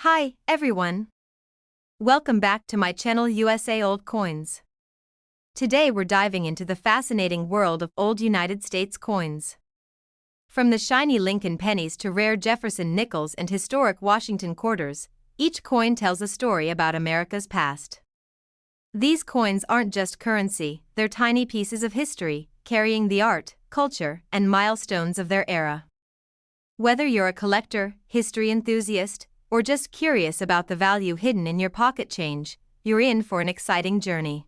Hi, everyone. Welcome back to my channel USA Old Coins. Today we're diving into the fascinating world of old United States coins. From the shiny Lincoln pennies to rare Jefferson nickels and historic Washington quarters, each coin tells a story about America's past. These coins aren't just currency, they're tiny pieces of history, carrying the art, culture, and milestones of their era. Whether you're a collector, history enthusiast, or just curious about the value hidden in your pocket change, you're in for an exciting journey.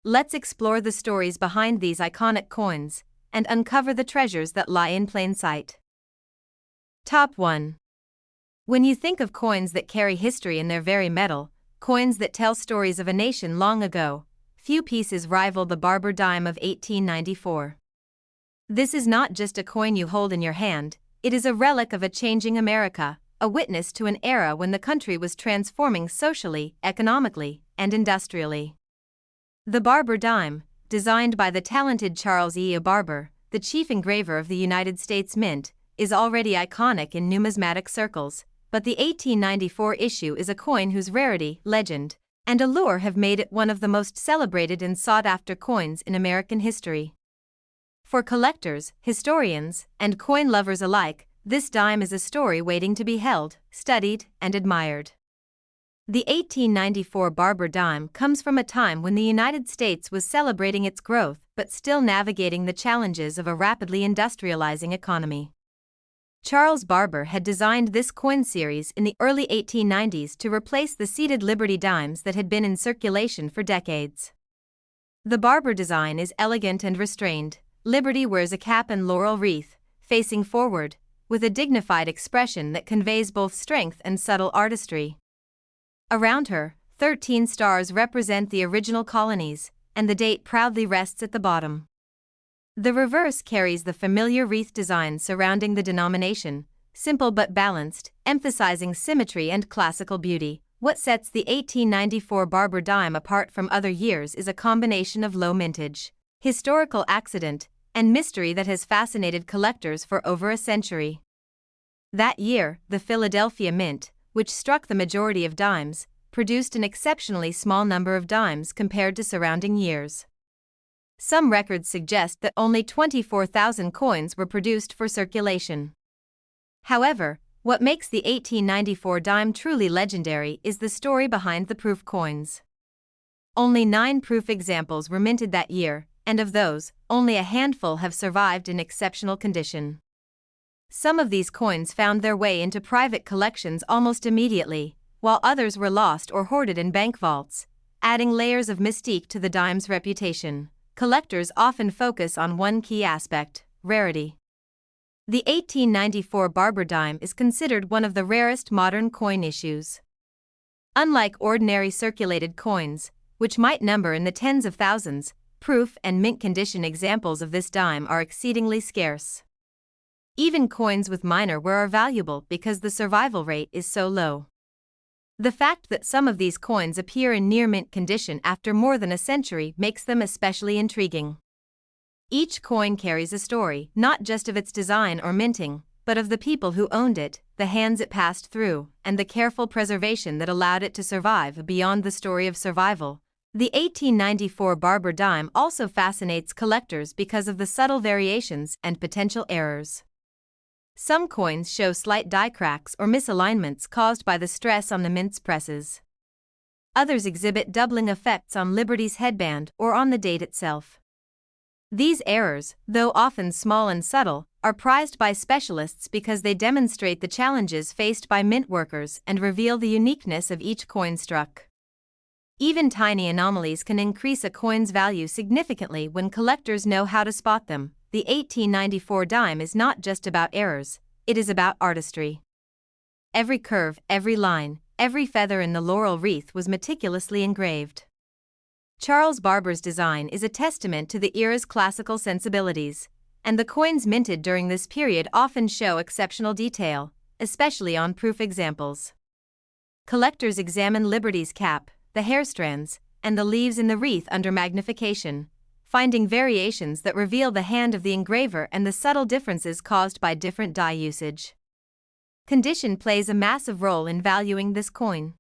Let's explore the stories behind these iconic coins and uncover the treasures that lie in plain sight. Top 1. When you think of coins that carry history in their very metal, coins that tell stories of a nation long ago, few pieces rival the Barber dime of 1894. This is not just a coin you hold in your hand, it is a relic of a changing America, a witness to an era when the country was transforming socially, economically, and industrially. The Barber dime, designed by the talented Charles E. Barber, the chief engraver of the United States Mint, is already iconic in numismatic circles, but the 1894 issue is a coin whose rarity, legend, and allure have made it one of the most celebrated and sought-after coins in American history. For collectors, historians, and coin lovers alike, this dime is a story waiting to be held, studied, and admired. The 1894 Barber dime comes from a time when the United States was celebrating its growth but still navigating the challenges of a rapidly industrializing economy. Charles Barber had designed this coin series in the early 1890s to replace the seated Liberty dimes that had been in circulation for decades. The Barber design is elegant and restrained. Liberty wears a cap and laurel wreath, facing forward, with a dignified expression that conveys both strength and subtle artistry. Around her, 13 stars represent the original colonies, and the date proudly rests at the bottom. The reverse carries the familiar wreath design surrounding the denomination, simple but balanced, emphasizing symmetry and classical beauty. What sets the 1894 Barber dime apart from other years is a combination of low mintage, historical accident, and mystery that has fascinated collectors for over a century. That year, the Philadelphia Mint, which struck the majority of dimes, produced an exceptionally small number of dimes compared to surrounding years. Some records suggest that only 24,000 coins were produced for circulation. However, what makes the 1894 dime truly legendary is the story behind the proof coins. Only 9 proof examples were minted that year, and of those, only a handful have survived in exceptional condition. Some of these coins found their way into private collections almost immediately, while others were lost or hoarded in bank vaults, adding layers of mystique to the dime's reputation. Collectors often focus on one key aspect: rarity. The 1894 Barber dime is considered one of the rarest modern coin issues. Unlike ordinary circulated coins, which might number in the tens of thousands, proof and mint condition examples of this dime are exceedingly scarce. Even coins with minor wear are valuable because the survival rate is so low. The fact that some of these coins appear in near mint condition after more than a century makes them especially intriguing. Each coin carries a story, not just of its design or minting, but of the people who owned it, the hands it passed through, and the careful preservation that allowed it to survive. Beyond the story of survival, the 1894 Barber dime also fascinates collectors because of the subtle variations and potential errors. Some coins show slight die cracks or misalignments caused by the stress on the mint's presses. Others exhibit doubling effects on Liberty's headband or on the date itself. These errors, though often small and subtle, are prized by specialists because they demonstrate the challenges faced by mint workers and reveal the uniqueness of each coin struck. Even tiny anomalies can increase a coin's value significantly when collectors know how to spot them. The 1894 dime is not just about errors, it is about artistry. Every curve, every line, every feather in the laurel wreath was meticulously engraved. Charles Barber's design is a testament to the era's classical sensibilities, and the coins minted during this period often show exceptional detail, especially on proof examples. Collectors examine Liberty's cap, the hair strands, and the leaves in the wreath under magnification, finding variations that reveal the hand of the engraver and the subtle differences caused by different die usage. Condition plays a massive role in valuing this coin.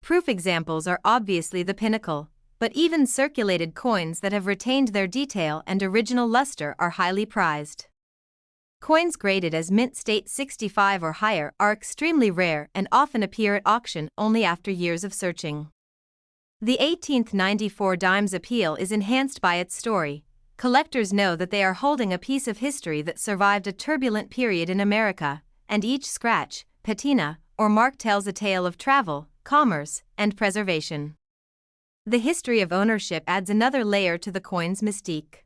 Proof examples are obviously the pinnacle, but even circulated coins that have retained their detail and original luster are highly prized. Coins graded as mint state 65 or higher are extremely rare and often appear at auction only after years of searching. The 1894 dime's appeal is enhanced by its story. Collectors know that they are holding a piece of history that survived a turbulent period in America, and each scratch, patina, or mark tells a tale of travel, commerce, and preservation. The history of ownership adds another layer to the coin's mystique.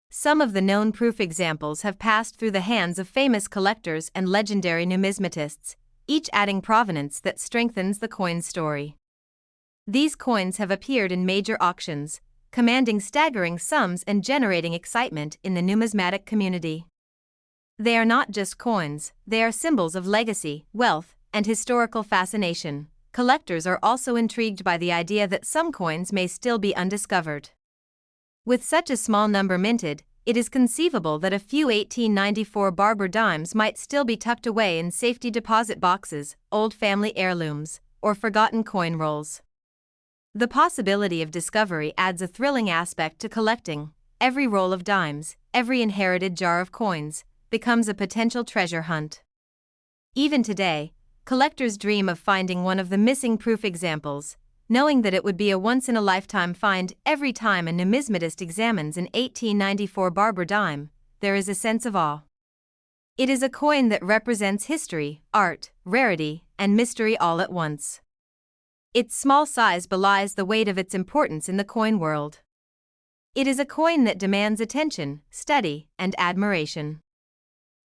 Some of the known proof examples have passed through the hands of famous collectors and legendary numismatists, each adding provenance that strengthens the coin's story. These coins have appeared in major auctions, commanding staggering sums and generating excitement in the numismatic community. They are not just coins, they are symbols of legacy, wealth, and historical fascination. Collectors are also intrigued by the idea that some coins may still be undiscovered. With such a small number minted, it is conceivable that a few 1894 Barber dimes might still be tucked away in safety deposit boxes, old family heirlooms, or forgotten coin rolls. The possibility of discovery adds a thrilling aspect to collecting. Every roll of dimes, every inherited jar of coins, becomes a potential treasure hunt. Even today, collectors dream of finding one of the missing proof examples, knowing that it would be a once-in-a-lifetime find. Every time a numismatist examines an 1894 Barber dime, there is a sense of awe. It is a coin that represents history, art, rarity, and mystery all at once. Its small size belies the weight of its importance in the coin world. It is a coin that demands attention, study, and admiration.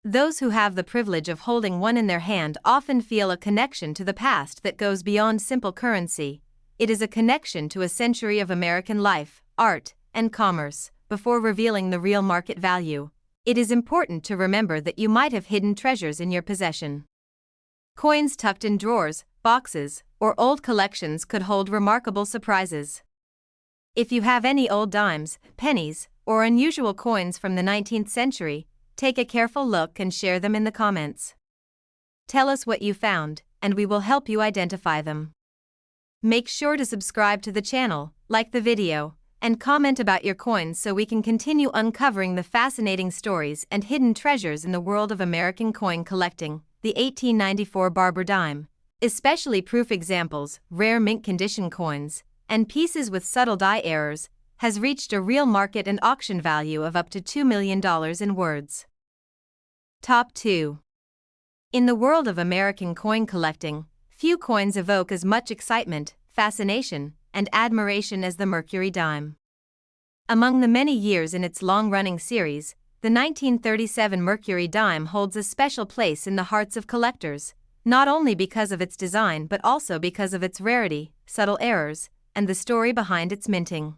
Those who have the privilege of holding one in their hand often feel a connection to the past that goes beyond simple currency. It is a connection to a century of American life, art, and commerce. Before revealing the real market value, it is important to remember that you might have hidden treasures in your possession. Coins tucked in drawers, boxes, or old collections could hold remarkable surprises. If you have any old dimes, pennies, or unusual coins from the 19th century, take a careful look and share them in the comments. Tell us what you found, and we will help you identify them. Make sure to subscribe to the channel, like the video, and comment about your coins so we can continue uncovering the fascinating stories and hidden treasures in the world of American coin collecting. The 1894 Barber dime, especially proof examples, rare mint condition coins, and pieces with subtle die errors, has reached a real market and auction value of up to $2 million in words. Top 2. In the world of American coin collecting, few coins evoke as much excitement, fascination, and admiration as the Mercury dime. Among the many years in its long-running series, the 1937 Mercury dime holds a special place in the hearts of collectors, not only because of its design but also because of its rarity, subtle errors, and the story behind its minting.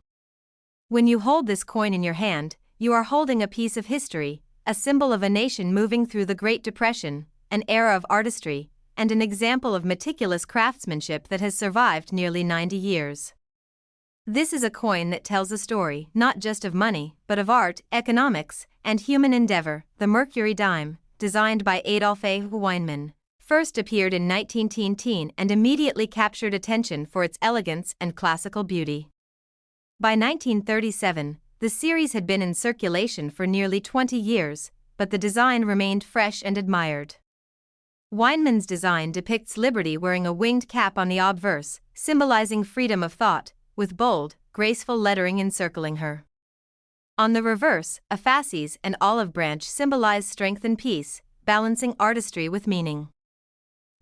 When you hold this coin in your hand, you are holding a piece of history, a symbol of a nation moving through the Great Depression, an era of artistry, and an example of meticulous craftsmanship that has survived nearly 90 years. This is a coin that tells a story not just of money, but of art, economics, and human endeavor. The Mercury dime, designed by Adolph A. Weinman, first appeared in 1910 and immediately captured attention for its elegance and classical beauty. By 1937, the series had been in circulation for nearly 20 years, but the design remained fresh and admired. Weinman's design depicts liberty wearing a winged cap on the obverse, symbolizing freedom of thought, with bold, graceful lettering encircling her. On the reverse, a fasces and olive branch symbolize strength and peace, balancing artistry with meaning.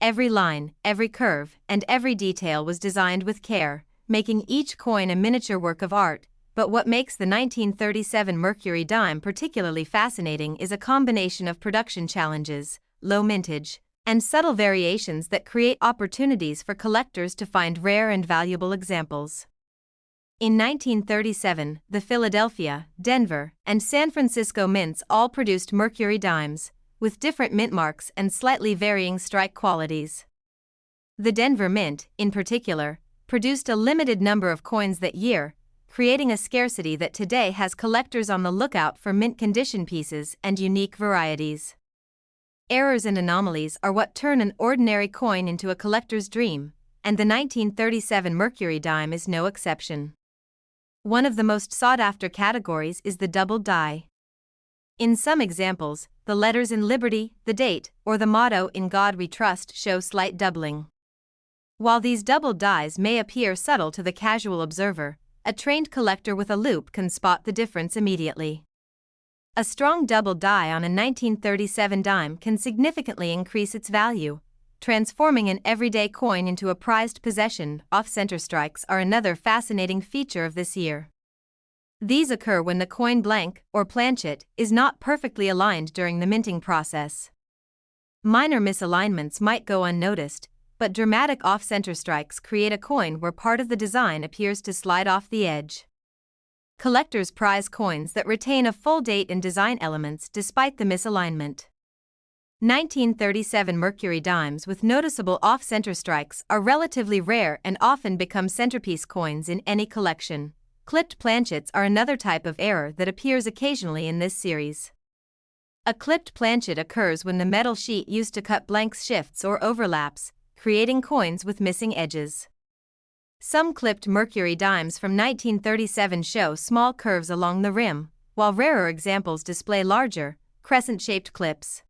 Every line, every curve, and every detail was designed with care, making each coin a miniature work of art. But what makes the 1937 Mercury dime particularly fascinating is a combination of production challenges, low mintage, and subtle variations that create opportunities for collectors to find rare and valuable examples. In 1937, the Philadelphia, Denver, and San Francisco mints all produced Mercury dimes, with different mint marks and slightly varying strike qualities. The Denver Mint, in particular, produced a limited number of coins that year, creating a scarcity that today has collectors on the lookout for mint condition pieces and unique varieties. Errors and anomalies are what turn an ordinary coin into a collector's dream, and the 1937 Mercury dime is no exception. One of the most sought-after categories is the doubled die. In some examples, the letters in Liberty, the date, or the motto "In God We Trust" show slight doubling. While these doubled dies may appear subtle to the casual observer, a trained collector with a loupe can spot the difference immediately. A strong double die on a 1937 dime can significantly increase its value, transforming an everyday coin into a prized possession. Off-center strikes are another fascinating feature of this year. These occur when the coin blank, or planchet, is not perfectly aligned during the minting process. Minor misalignments might go unnoticed, but dramatic off-center strikes create a coin where part of the design appears to slide off the edge. Collectors prize coins that retain a full date and design elements despite the misalignment. 1937 Mercury dimes with noticeable off-center strikes are relatively rare and often become centerpiece coins in any collection. Clipped planchets are another type of error that appears occasionally in this series. A clipped planchet occurs when the metal sheet used to cut blanks shifts or overlaps, creating coins with missing edges. Some clipped Mercury dimes from 1937 show small curves along the rim, while rarer examples display larger, crescent-shaped clips.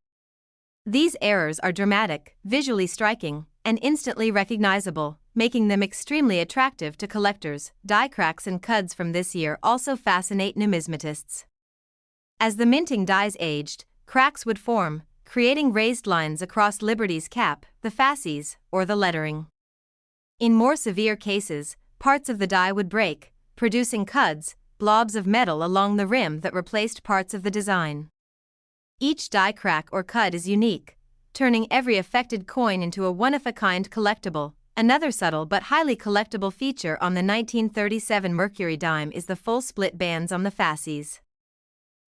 These errors are dramatic, visually striking, and instantly recognizable, making them extremely attractive to collectors. Die cracks and cuds from this year also fascinate numismatists. As the minting dies aged, cracks would form, creating raised lines across Liberty's cap, the fasces, or the lettering. In more severe cases, parts of the die would break, producing cuds, blobs of metal along the rim that replaced parts of the design. Each die crack or cud is unique, turning every affected coin into a one-of-a-kind collectible. Another subtle but highly collectible feature on the 1937 Mercury dime is the full split bands on the fasces.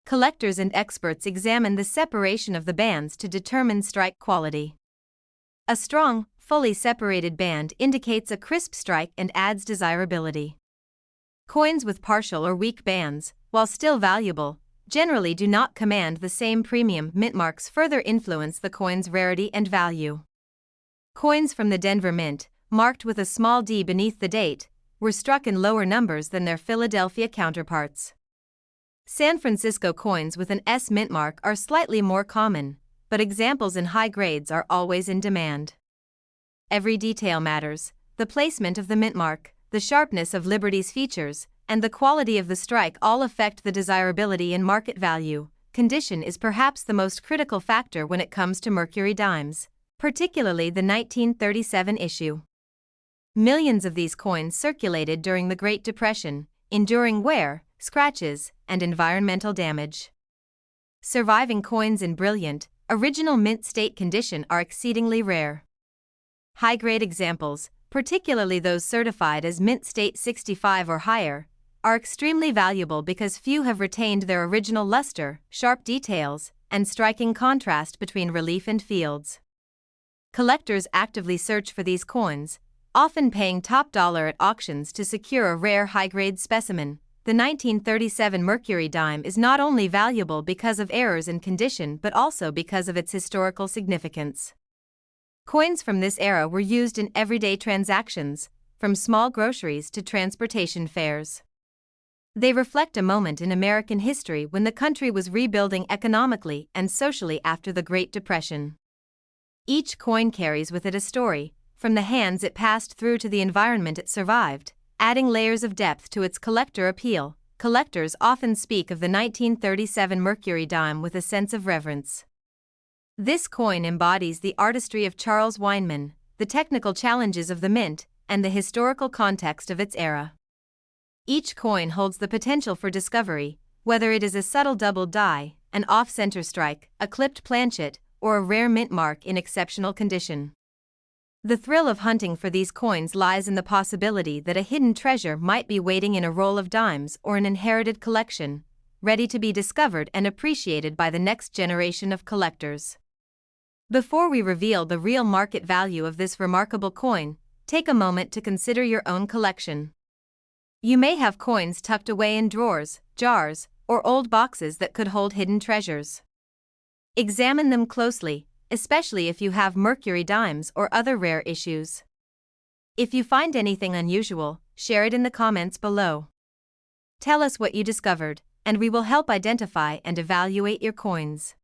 Collectors and experts examine the separation of the bands to determine strike quality. A strong, fully separated band indicates a crisp strike and adds desirability. Coins with partial or weak bands, while still valuable, generally do not command the same premium. Mint marks further influence the coin's rarity and value. Coins from the Denver Mint, marked with a small d beneath the date, were struck in lower numbers than their Philadelphia counterparts. San Francisco coins with an S mint mark are slightly more common, but examples in high grades are always in demand. Every detail matters: the placement of the mint mark, the sharpness of Liberty's features, and the quality of the strike all affect the desirability and market value. Condition is perhaps the most critical factor when it comes to Mercury dimes, particularly the 1937 issue. Millions of these coins circulated during the Great Depression, enduring wear, scratches, and environmental damage. Surviving coins in brilliant, original mint state condition are exceedingly rare. High-grade examples, particularly those certified as mint state 65 or higher, are extremely valuable because few have retained their original luster, sharp details, and striking contrast between relief and fields. Collectors actively search for these coins, often paying top dollar at auctions to secure a rare high-grade specimen. The 1937 Mercury dime is not only valuable because of errors in condition but also because of its historical significance. Coins from this era were used in everyday transactions, from small groceries to transportation fares. They reflect a moment in American history when the country was rebuilding economically and socially after the Great Depression. Each coin carries with it a story, from the hands it passed through to the environment it survived, adding layers of depth to its collector appeal. Collectors often speak of the 1937 Mercury dime with a sense of reverence. This coin embodies the artistry of Charles Weinman, the technical challenges of the mint, and the historical context of its era. Each coin holds the potential for discovery, whether it is a subtle double die, an off-center strike, a clipped planchet, or a rare mint mark in exceptional condition. The thrill of hunting for these coins lies in the possibility that a hidden treasure might be waiting in a roll of dimes or an inherited collection, ready to be discovered and appreciated by the next generation of collectors. Before we reveal the real market value of this remarkable coin, take a moment to consider your own collection. You may have coins tucked away in drawers, jars, or old boxes that could hold hidden treasures. Examine them closely, especially if you have mercury dimes or other rare issues. If you find anything unusual, share it in the comments below. Tell us what you discovered, and we will help identify and evaluate your coins.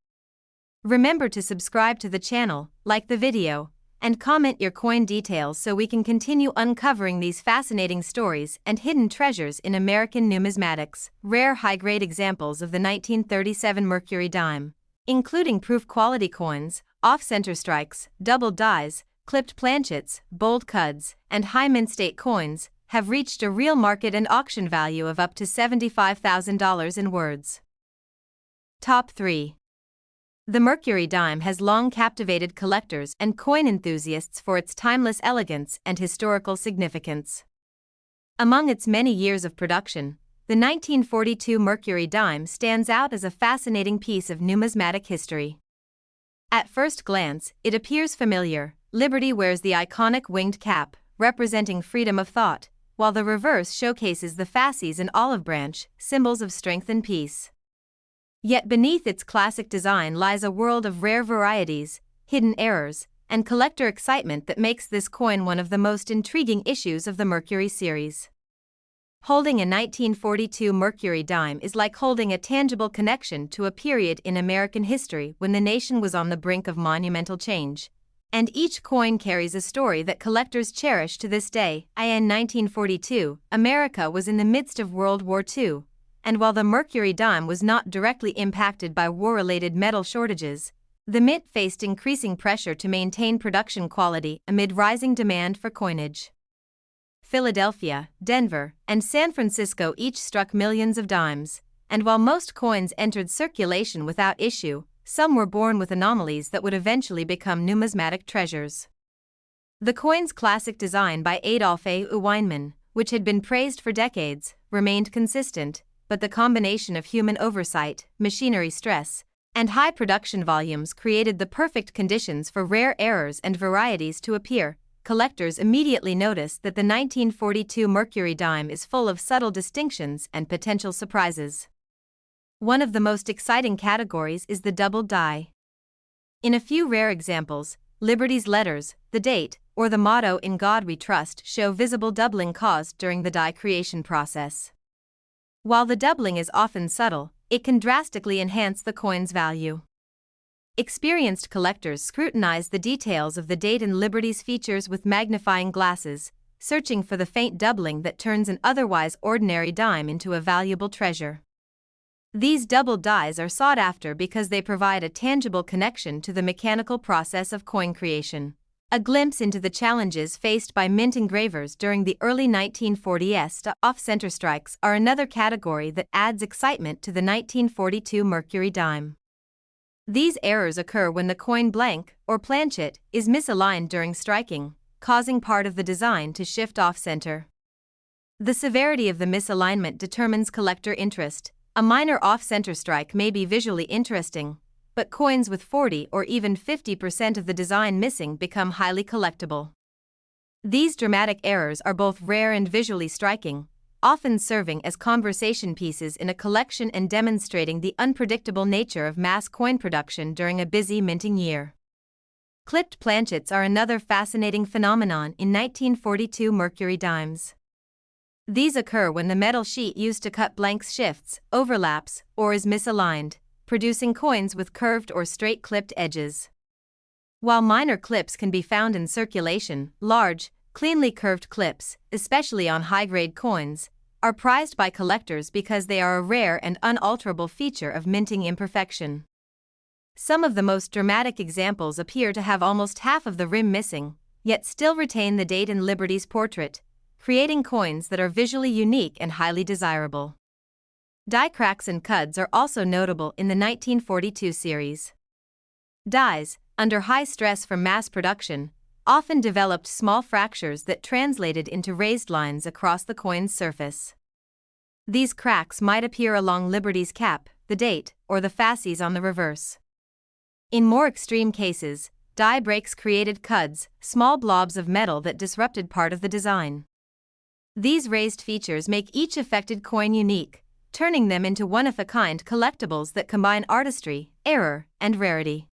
Remember to subscribe to the channel, like the video, and comment your coin details so we can continue uncovering these fascinating stories and hidden treasures in American numismatics. Rare high-grade examples of the 1937 mercury dime, including proof-quality coins, off-center strikes, double dies, clipped planchets, bold cuds, and high mint state coins, have reached a real market and auction value of up to $75,000 in words. Top 3. The mercury dime has long captivated collectors and coin enthusiasts for its timeless elegance and historical significance. Among its many years of production, the 1942 mercury dime stands out as a fascinating piece of numismatic history. At first glance, it appears familiar. Liberty wears the iconic winged cap, representing freedom of thought, while the reverse showcases the fasces and olive branch, symbols of strength and peace. Yet beneath its classic design lies a world of rare varieties, hidden errors, and collector excitement that makes this coin one of the most intriguing issues of the Mercury series. Holding a 1942 mercury dime is like holding a tangible connection to a period in American history when the nation was on the brink of monumental change. And each coin carries a story that collectors cherish to this day. In 1942, America was in the midst of World War II. And while the mercury dime was not directly impacted by war-related metal shortages, the mint faced increasing pressure to maintain production quality amid rising demand for coinage. Philadelphia, Denver, and San Francisco each struck millions of dimes, and while most coins entered circulation without issue, some were born with anomalies that would eventually become numismatic treasures. The coin's classic design by Adolph A. Weinman, which had been praised for decades, remained consistent, but the combination of human oversight, machinery stress, and high production volumes created the perfect conditions for rare errors and varieties to appear. Collectors immediately noticed that the 1942 mercury dime is full of subtle distinctions and potential surprises. One of the most exciting categories is the double die. In a few rare examples, Liberty's letters, the date, or the motto "In God We Trust" show visible doubling caused during the die creation process. While the doubling is often subtle, it can drastically enhance the coin's value. Experienced collectors scrutinize the details of the date and Liberty's features with magnifying glasses, searching for the faint doubling that turns an otherwise ordinary dime into a valuable treasure. These double dies are sought after because they provide a tangible connection to the mechanical process of coin creation. A glimpse into the challenges faced by mint engravers during the early 1940s. Off-center strikes are another category that adds excitement to the 1942 mercury dime. These errors occur when the coin blank, or planchet, is misaligned during striking, causing part of the design to shift off-center. The severity of the misalignment determines collector interest. A minor off-center strike may be visually interesting, but coins with 40 or even 50% of the design missing become highly collectible. These dramatic errors are both rare and visually striking, often serving as conversation pieces in a collection and demonstrating the unpredictable nature of mass coin production during a busy minting year. Clipped planchets are another fascinating phenomenon in 1942 mercury dimes. These occur when the metal sheet used to cut blanks shifts, overlaps, or is misaligned, producing coins with curved or straight clipped edges. While minor clips can be found in circulation, large, cleanly curved clips, especially on high-grade coins, are prized by collectors because they are a rare and unalterable feature of minting imperfection. Some of the most dramatic examples appear to have almost half of the rim missing, yet still retain the date and Liberty's portrait, creating coins that are visually unique and highly desirable. Die cracks and cuds are also notable in the 1942 series. Dies, under high stress from mass production, often developed small fractures that translated into raised lines across the coin's surface. These cracks might appear along Liberty's cap, the date, or the fasces on the reverse. In more extreme cases, die breaks created cuds, small blobs of metal that disrupted part of the design. These raised features make each affected coin unique, turning them into one-of-a-kind collectibles that combine artistry, error, and rarity.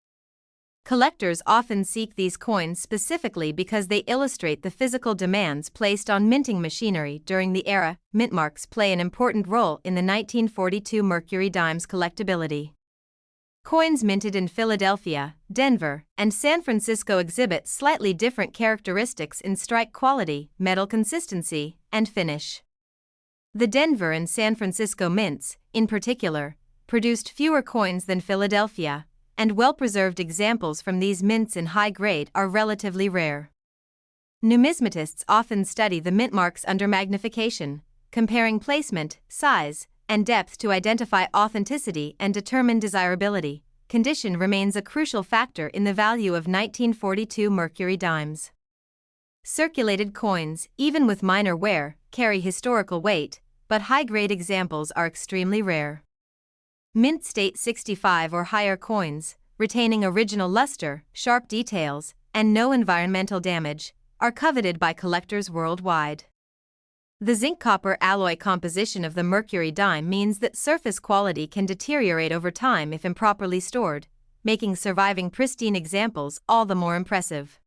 Collectors often seek these coins specifically because they illustrate the physical demands placed on minting machinery during the era. Mint marks play an important role in the 1942 Mercury Dimes collectability. Coins minted in Philadelphia, Denver, and San Francisco exhibit slightly different characteristics in strike quality, metal consistency, and finish. The Denver and San Francisco mints, in particular, produced fewer coins than Philadelphia, and well-preserved examples from these mints in high grade are relatively rare. Numismatists often study the mint marks under magnification, comparing placement, size, and depth to identify authenticity and determine desirability. Condition remains a crucial factor in the value of 1942 Mercury Dimes. Circulated coins, even with minor wear, carry historical weight, but high-grade examples are extremely rare. Mint state 65 or higher coins, retaining original luster, sharp details, and no environmental damage, are coveted by collectors worldwide. The zinc-copper alloy composition of the Mercury Dime means that surface quality can deteriorate over time if improperly stored, making surviving pristine examples all the more impressive.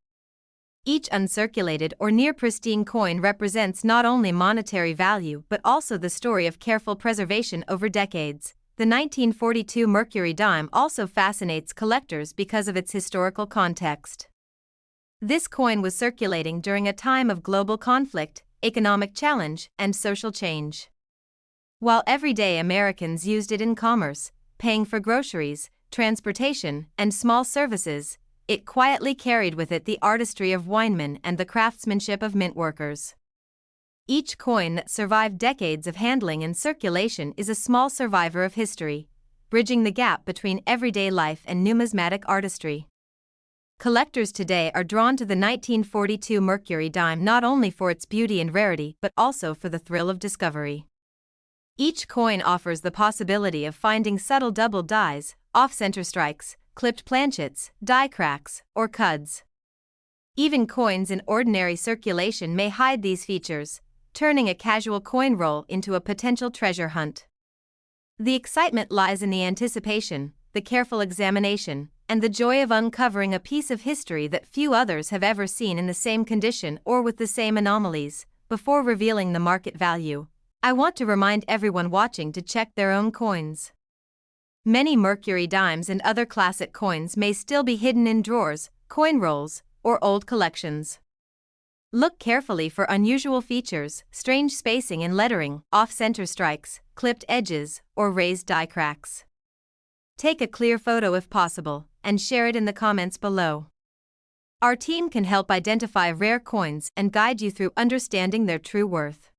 Each uncirculated or near-pristine coin represents not only monetary value but also the story of careful preservation over decades. The 1942 Mercury Dime also fascinates collectors because of its historical context. This coin was circulating during a time of global conflict, economic challenge, and social change. While everyday Americans used it in commerce, paying for groceries, transportation, and small services, it quietly carried with it the artistry of winemen and the craftsmanship of mint workers. Each coin that survived decades of handling and circulation is a small survivor of history, bridging the gap between everyday life and numismatic artistry. Collectors today are drawn to the 1942 Mercury Dime not only for its beauty and rarity but also for the thrill of discovery. Each coin offers the possibility of finding subtle double dies, off-center strikes, clipped planchets, die cracks, or cuds. Even coins in ordinary circulation may hide these features, turning a casual coin roll into a potential treasure hunt. The excitement lies in the anticipation, the careful examination, and the joy of uncovering a piece of history that few others have ever seen in the same condition or with the same anomalies. Before revealing the market value, I want to remind everyone watching to check their own coins. Many Mercury Dimes and other classic coins may still be hidden in drawers, coin rolls, or old collections. Look carefully for unusual features, strange spacing in lettering, off-center strikes, clipped edges, or raised die cracks. Take a clear photo if possible, and share it in the comments below. Our team can help identify rare coins and guide you through understanding their true worth.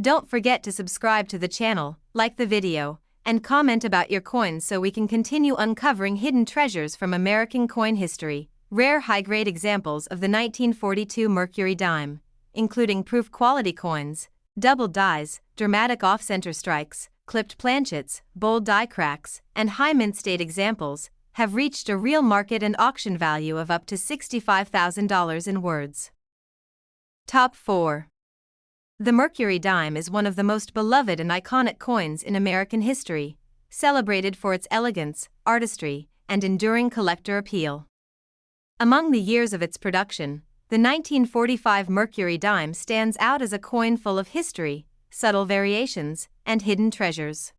Don't forget to subscribe to the channel, like the video, and comment about your coins so we can continue uncovering hidden treasures from American coin history. Rare high-grade examples of the 1942 Mercury Dime, including proof quality coins, double dies, dramatic off-center strikes, clipped planchets, bold die cracks, and high mint state examples, have reached a real market and auction value of up to $65,000 in words. Top 4. The Mercury Dime is one of the most beloved and iconic coins in American history, celebrated for its elegance, artistry, and enduring collector appeal. Among the years of its production, the 1945 Mercury Dime stands out as a coin full of history, subtle variations, and hidden treasures.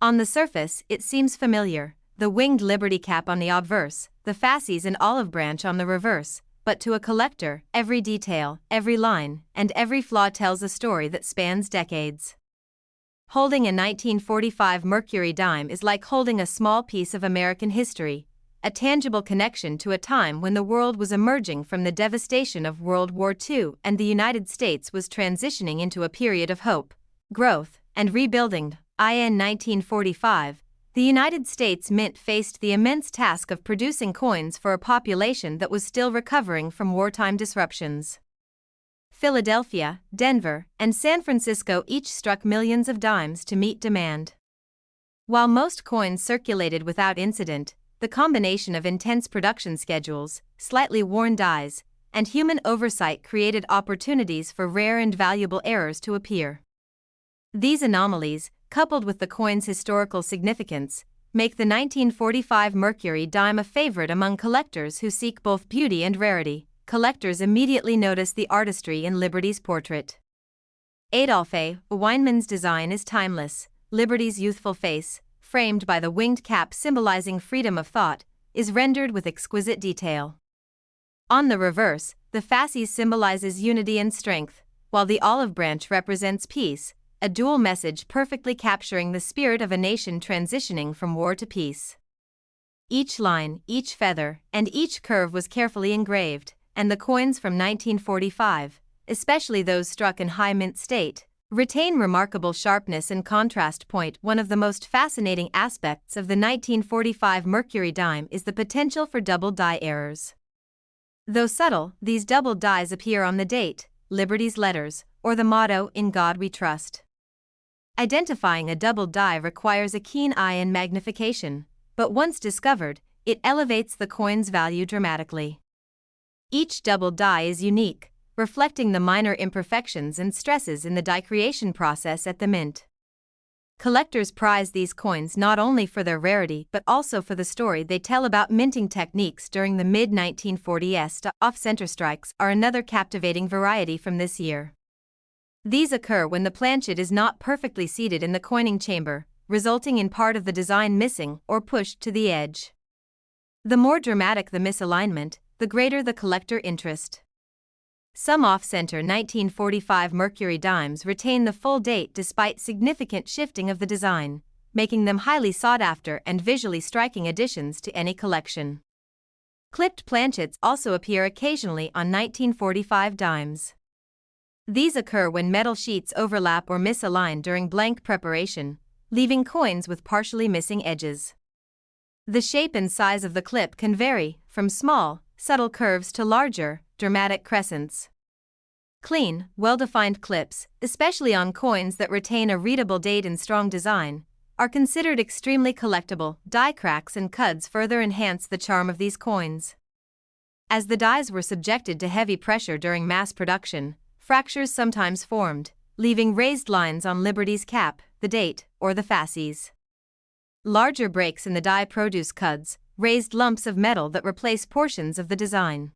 On the surface, it seems familiar, the winged liberty cap on the obverse, the fasces and olive branch on the reverse, but to a collector, every detail, every line, and every flaw tells a story that spans decades. Holding a 1945 Mercury Dime is like holding a small piece of American history, a tangible connection to a time when the world was emerging from the devastation of World War II and the United States was transitioning into a period of hope, growth, and rebuilding. In 1945, the United States Mint faced the immense task of producing coins for a population that was still recovering from wartime disruptions. Philadelphia, Denver, and San Francisco each struck millions of dimes to meet demand. While most coins circulated without incident, the combination of intense production schedules, slightly worn dies, and human oversight created opportunities for rare and valuable errors to appear. These anomalies, coupled with the coin's historical significance, make the 1945 Mercury dime a favorite among collectors who seek both beauty and rarity. Collectors immediately notice the artistry in Liberty's portrait. Adolphe Weinmann's design is timeless. Liberty's youthful face, framed by the winged cap symbolizing freedom of thought, is rendered with exquisite detail. On the reverse, the fasces symbolizes unity and strength, while the olive branch represents peace, a dual message perfectly capturing the spirit of a nation transitioning from war to peace. Each line, each feather, and each curve was carefully engraved, and the coins from 1945, especially those struck in high mint state, retain remarkable sharpness and contrast point. One of the most fascinating aspects of the 1945 Mercury dime is the potential for double die errors. Though subtle, these double dies appear on the date, Liberty's letters, or the motto, "In God We Trust." Identifying a double die requires a keen eye and magnification, but once discovered, it elevates the coin's value dramatically. Each double die is unique, reflecting the minor imperfections and stresses in the die creation process at the mint. Collectors prize these coins not only for their rarity but also for the story they tell about minting techniques during the mid-1940s. Off-center strikes are another captivating variety from this year. These occur when the planchet is not perfectly seated in the coining chamber, resulting in part of the design missing or pushed to the edge. The more dramatic the misalignment, the greater the collector interest. Some off-center 1945 Mercury dimes retain the full date despite significant shifting of the design, making them highly sought after and visually striking additions to any collection. Clipped planchets also appear occasionally on 1945 dimes. These occur when metal sheets overlap or misalign during blank preparation, leaving coins with partially missing edges. The shape and size of the clip can vary, from small, subtle curves to larger, dramatic crescents. Clean, well-defined clips, especially on coins that retain a readable date and strong design, are considered extremely collectible. Die cracks and cuds further enhance the charm of these coins. As the dies were subjected to heavy pressure during mass production, fractures sometimes formed, leaving raised lines on Liberty's cap, the date, or the fasces. Larger breaks in the die produce cuds, raised lumps of metal that replace portions of the design.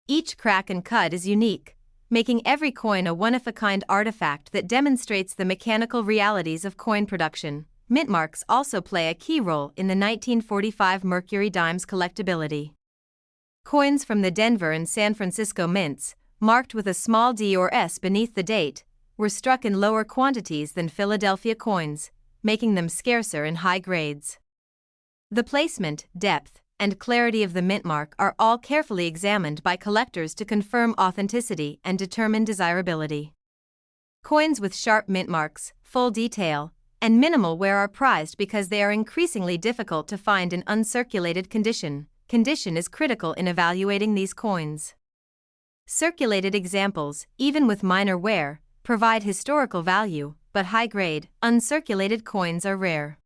Each crack and cud is unique, making every coin a one-of-a-kind artifact that demonstrates the mechanical realities of coin production. Mint marks also play a key role in the 1945 Mercury dime's collectability. Coins from the Denver and San Francisco mints, marked with a small D or S beneath the date, were struck in lower quantities than Philadelphia coins, making them scarcer in high grades. The placement, depth, and clarity of the mint mark are all carefully examined by collectors to confirm authenticity and determine desirability. Coins with sharp mint marks, full detail, and minimal wear are prized because they are increasingly difficult to find in uncirculated condition. Condition is critical in evaluating these coins. Circulated examples, even with minor wear, provide historical value, but high-grade, uncirculated coins are rare.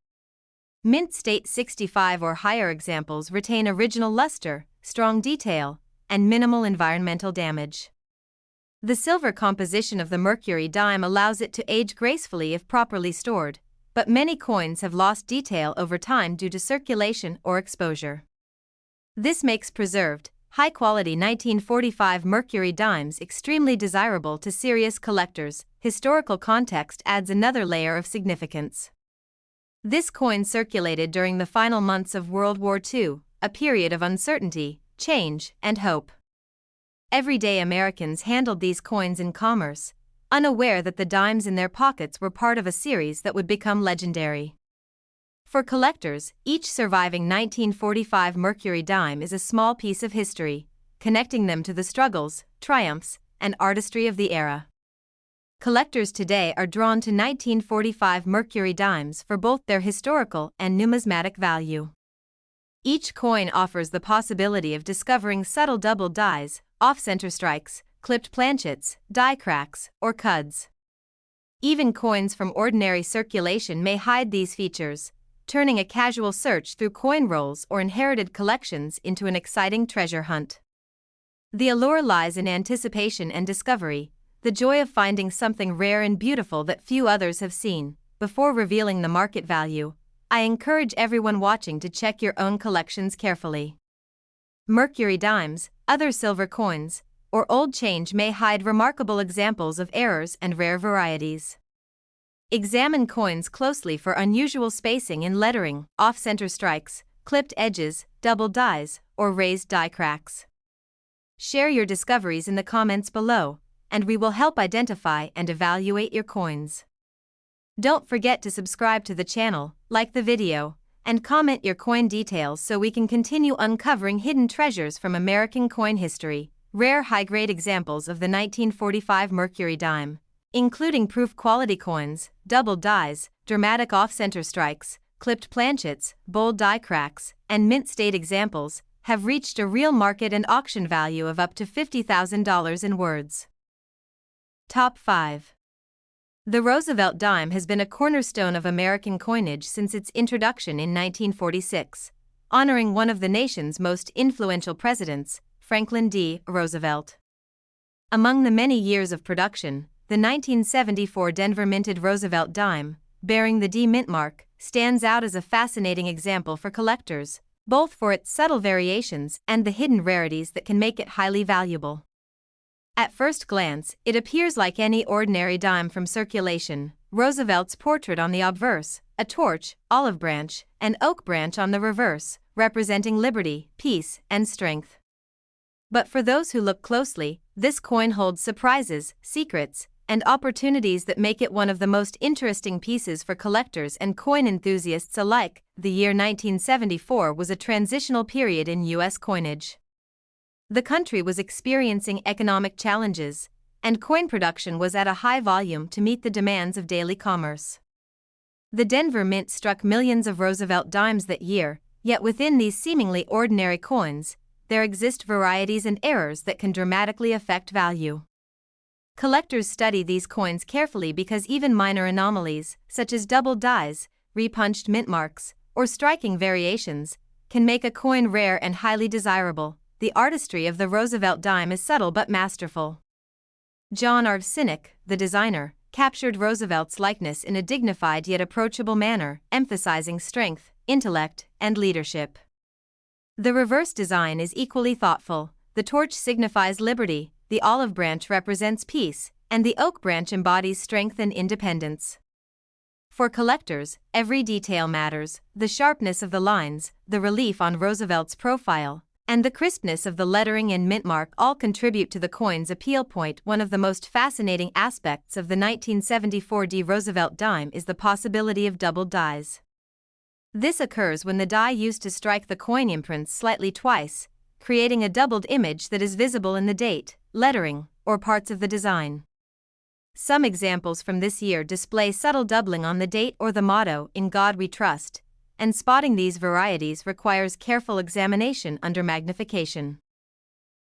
Mint state 65 or higher examples retain original luster, strong detail, and minimal environmental damage. The silver composition of the Mercury dime allows it to age gracefully if properly stored, but many coins have lost detail over time due to circulation or exposure. This makes preserved, high-quality 1945 Mercury dimes extremely desirable to serious collectors. Historical context adds another layer of significance. This coin circulated during the final months of World War II, a period of uncertainty, change, and hope. Everyday Americans handled these coins in commerce, unaware that the dimes in their pockets were part of a series that would become legendary. For collectors, each surviving 1945 Mercury dime is a small piece of history, connecting them to the struggles, triumphs, and artistry of the era. Collectors today are drawn to 1945 Mercury dimes for both their historical and numismatic value. Each coin offers the possibility of discovering subtle double dies, off-center strikes, clipped planchets, die cracks, or cuds. Even coins from ordinary circulation may hide these features, turning a casual search through coin rolls or inherited collections into an exciting treasure hunt. The allure lies in anticipation and discovery, the joy of finding something rare and beautiful that few others have seen. Before revealing the market value, I encourage everyone watching to check your own collections carefully. Mercury dimes, other silver coins, or old change may hide remarkable examples of errors and rare varieties. Examine coins closely for unusual spacing in lettering, off-center strikes, clipped edges, double dies, or raised die cracks. Share your discoveries in the comments below, and we will help identify and evaluate your coins. Don't forget to subscribe to the channel, like the video, and comment your coin details so we can continue uncovering hidden treasures from American coin history. Rare high-grade examples of the 1945 Mercury dime, including proof quality coins, double dies, dramatic off-center strikes, clipped planchets, bold die cracks, and mint-state examples, have reached a real market and auction value of up to $50,000 in words. Top 5. The Roosevelt dime has been a cornerstone of American coinage since its introduction in 1946, honoring one of the nation's most influential presidents, Franklin D. Roosevelt. Among the many years of production, the 1974 Denver-minted Roosevelt dime, bearing the D mint mark, stands out as a fascinating example for collectors, both for its subtle variations and the hidden rarities that can make it highly valuable. At first glance, it appears like any ordinary dime from circulation. Roosevelt's portrait on the obverse, a torch, olive branch, and oak branch on the reverse, representing liberty, peace, and strength. But for those who look closely, this coin holds surprises, secrets, and opportunities that make it one of the most interesting pieces for collectors and coin enthusiasts alike. The year 1974 was a transitional period in U.S. coinage. The country was experiencing economic challenges, and coin production was at a high volume to meet the demands of daily commerce. The Denver Mint struck millions of Roosevelt dimes that year, yet within these seemingly ordinary coins, there exist varieties and errors that can dramatically affect value. Collectors study these coins carefully because even minor anomalies, such as double dies, repunched mint marks, or striking variations, can make a coin rare and highly desirable. The artistry of the Roosevelt dime is subtle but masterful. John R. Sinek, the designer, captured Roosevelt's likeness in a dignified yet approachable manner, emphasizing strength, intellect, and leadership. The reverse design is equally thoughtful. The torch signifies liberty, the olive branch represents peace, and the oak branch embodies strength and independence. For collectors, every detail matters: the sharpness of the lines, the relief on Roosevelt's profile, and the crispness of the lettering and mint mark all contribute to the coin's appeal point. One of the most fascinating aspects of the 1974 D Roosevelt dime is the possibility of double dies. This occurs when the die used to strike the coin imprints slightly twice, creating a doubled image that is visible in the date, lettering, or parts of the design. Some examples from this year display subtle doubling on the date or the motto, "In God We Trust," and spotting these varieties requires careful examination under magnification.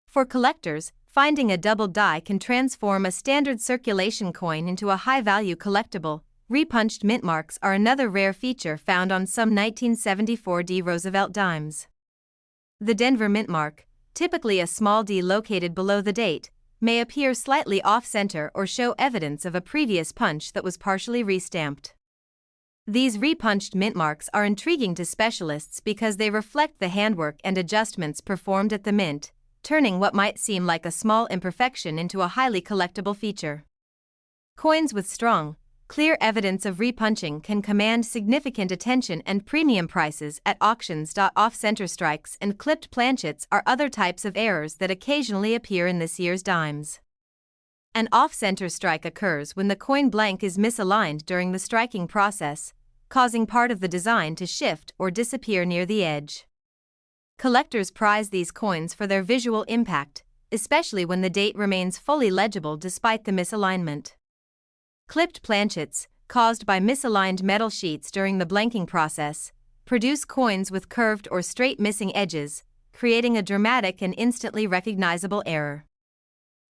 For collectors, finding a double die can transform a standard circulation coin into a high-value collectible. Repunched mint marks are another rare feature found on some 1974 D Roosevelt dimes. The Denver mint mark, typically a small d located below the date, may appear slightly off-center or show evidence of a previous punch that was partially restamped. These repunched mint marks are intriguing to specialists because they reflect the handwork and adjustments performed at the mint, turning what might seem like a small imperfection into a highly collectible feature. Coins with strong, clear evidence of repunching can command significant attention and premium prices at auctions. Off-center strikes and clipped planchets are other types of errors that occasionally appear in this year's dimes. An off-center strike occurs when the coin blank is misaligned during the striking process, causing part of the design to shift or disappear near the edge. Collectors prize these coins for their visual impact, especially when the date remains fully legible despite the misalignment. Clipped planchets, caused by misaligned metal sheets during the blanking process, produce coins with curved or straight missing edges, creating a dramatic and instantly recognizable error.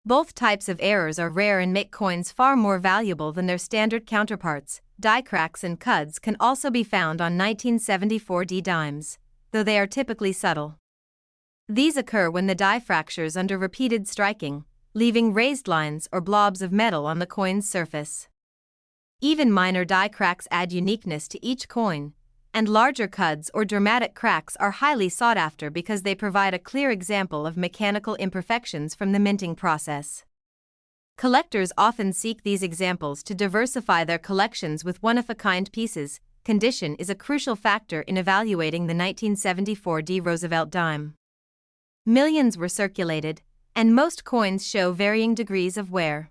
Both types of errors are rare and make coins far more valuable than their standard counterparts. Die cracks and cuds can also be found on 1974 D dimes, though they are typically subtle. These occur when the die fractures under repeated striking, leaving raised lines or blobs of metal on the coin's surface. Even minor die cracks add uniqueness to each coin, and larger cuds or dramatic cracks are highly sought after because they provide a clear example of mechanical imperfections from the minting process. Collectors often seek these examples to diversify their collections with one-of-a-kind pieces. Condition is a crucial factor in evaluating the 1974 Roosevelt Dime. Millions were circulated, and most coins show varying degrees of wear.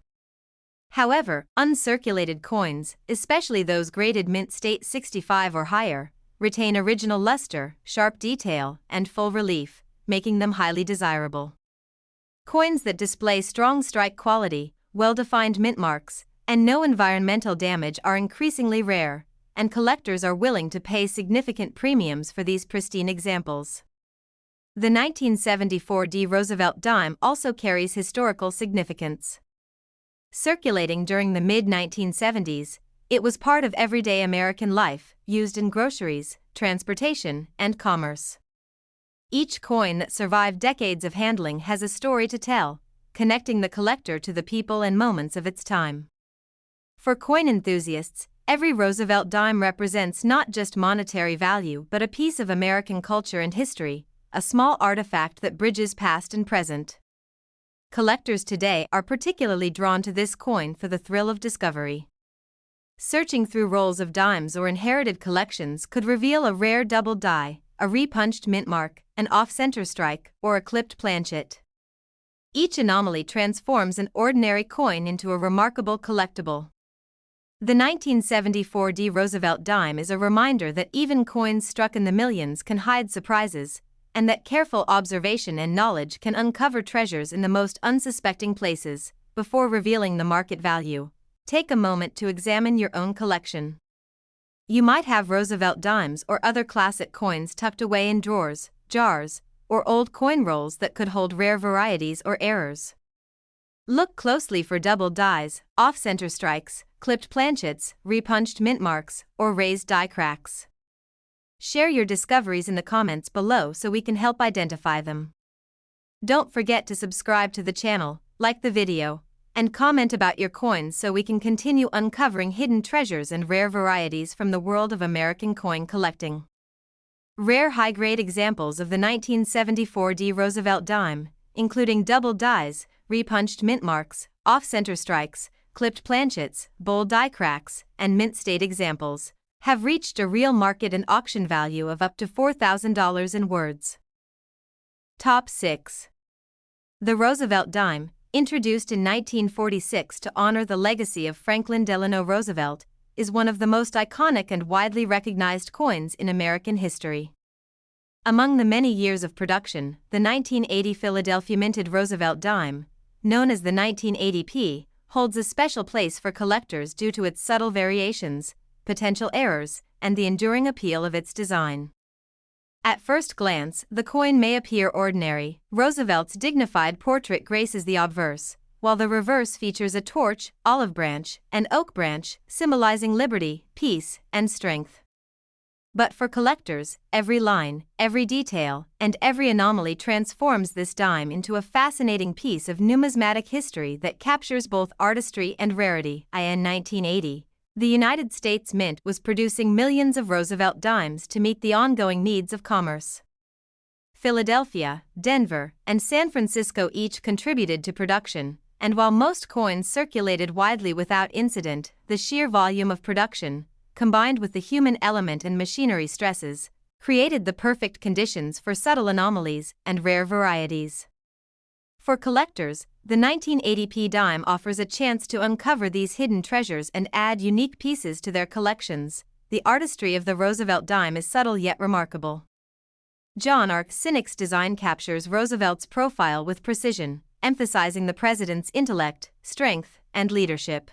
However, uncirculated coins, especially those graded mint state 65 or higher, retain original luster, sharp detail, and full relief, making them highly desirable. Coins that display strong strike quality, well-defined mint marks, and no environmental damage are increasingly rare, and collectors are willing to pay significant premiums for these pristine examples. The 1974 Roosevelt Dime also carries historical significance. Circulating during the mid-1970s, it was part of everyday American life, used in groceries, transportation, and commerce. Each coin that survived decades of handling has a story to tell, connecting the collector to the people and moments of its time. For coin enthusiasts, every Roosevelt dime represents not just monetary value but a piece of American culture and history, a small artifact that bridges past and present. Collectors today are particularly drawn to this coin for the thrill of discovery. Searching through rolls of dimes or inherited collections could reveal a rare double die, a repunched mint mark, an off-center strike, or a clipped planchet. Each anomaly transforms an ordinary coin into a remarkable collectible. The 1974 Roosevelt Dime is a reminder that even coins struck in the millions can hide surprises, and that careful observation and knowledge can uncover treasures in the most unsuspecting places. Before revealing the market value, take a moment to examine your own collection. You might have Roosevelt dimes or other classic coins tucked away in drawers, jars, or old coin rolls that could hold rare varieties or errors. Look closely for double dies, off-center strikes, clipped planchets, repunched mint marks, or raised die cracks. Share your discoveries in the comments below so we can help identify them. Don't forget to subscribe to the channel, like the video, and comment about your coins so we can continue uncovering hidden treasures and rare varieties from the world of American coin collecting. Rare high-grade examples of the 1974 Roosevelt Dime, including double dies, repunched mint marks, off-center strikes, clipped planchets, bold die cracks, and mint state examples, have reached a real market and auction value of up to $4,000 in words. Top 6. The Roosevelt Dime, introduced in 1946 to honor the legacy of Franklin Delano Roosevelt, is one of the most iconic and widely recognized coins in American history. Among the many years of production, the 1980 Philadelphia minted Roosevelt Dime, known as the 1980p, holds a special place for collectors due to its subtle variations, potential errors, and the enduring appeal of its design. At first glance, the coin may appear ordinary. Roosevelt's dignified portrait graces the obverse, while the reverse features a torch, olive branch, and oak branch, symbolizing liberty, peace, and strength. But for collectors, every line, every detail, and every anomaly transforms this dime into a fascinating piece of numismatic history that captures both artistry and rarity. In 1980, the United States Mint was producing millions of Roosevelt dimes to meet the ongoing needs of commerce. Philadelphia, Denver, and San Francisco each contributed to production, and while most coins circulated widely without incident, the sheer volume of production, combined with the human element and machinery stresses, created the perfect conditions for subtle anomalies and rare varieties. For collectors, the 1980p dime offers a chance to uncover these hidden treasures and add unique pieces to their collections. The artistry of the Roosevelt dime is subtle yet remarkable. John R. Sinek's design captures Roosevelt's profile with precision, emphasizing the president's intellect, strength, and leadership.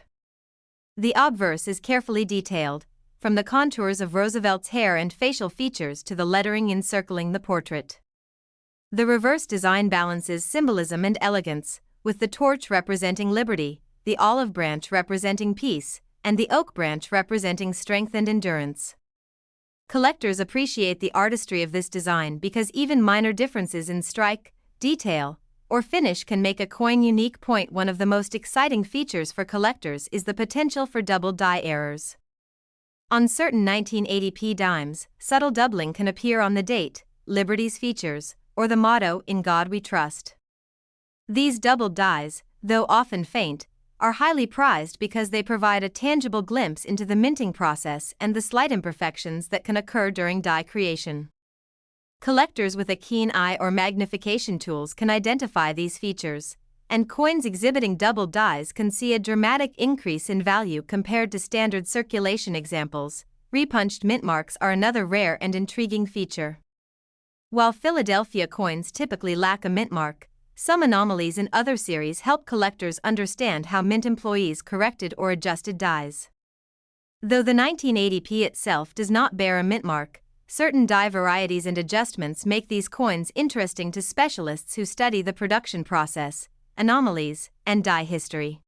The obverse is carefully detailed, from the contours of Roosevelt's hair and facial features to the lettering encircling the portrait. The reverse design balances symbolism and elegance, with the torch representing liberty, the olive branch representing peace, and the oak branch representing strength and endurance. Collectors appreciate the artistry of this design because even minor differences in strike, detail, or finish can make a coin unique. One of the most exciting features for collectors is the potential for double die errors. On certain 1980p dimes, subtle doubling can appear on the date, Liberty's features, or the motto, "In God We Trust." These doubled dies, though often faint, are highly prized because they provide a tangible glimpse into the minting process and the slight imperfections that can occur during die creation. Collectors with a keen eye or magnification tools can identify these features, and coins exhibiting doubled dies can see a dramatic increase in value compared to standard circulation examples. Repunched mint marks are another rare and intriguing feature. While Philadelphia coins typically lack a mint mark, some anomalies in other series help collectors understand how mint employees corrected or adjusted dies. Though the 1980p itself does not bear a mint mark, certain die varieties and adjustments make these coins interesting to specialists who study the production process, anomalies, and die history.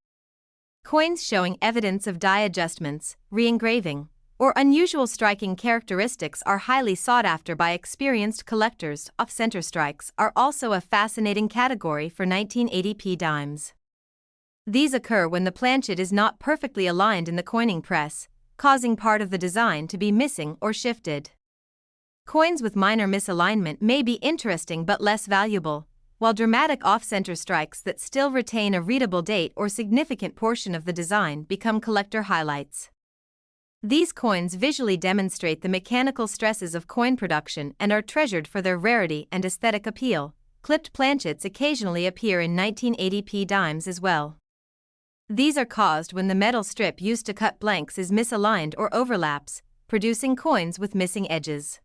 Coins showing evidence of die adjustments, re-engraving, or unusual striking characteristics are highly sought after by experienced collectors. Off-center strikes are also a fascinating category for 1980p dimes. These occur when the planchet is not perfectly aligned in the coining press, causing part of the design to be missing or shifted. Coins with minor misalignment may be interesting but less valuable, while dramatic off-center strikes that still retain a readable date or significant portion of the design become collector highlights. These coins visually demonstrate the mechanical stresses of coin production and are treasured for their rarity and aesthetic appeal. Clipped planchets occasionally appear in 1980p dimes as well. These are caused when the metal strip used to cut blanks is misaligned or overlaps, producing coins with missing edges.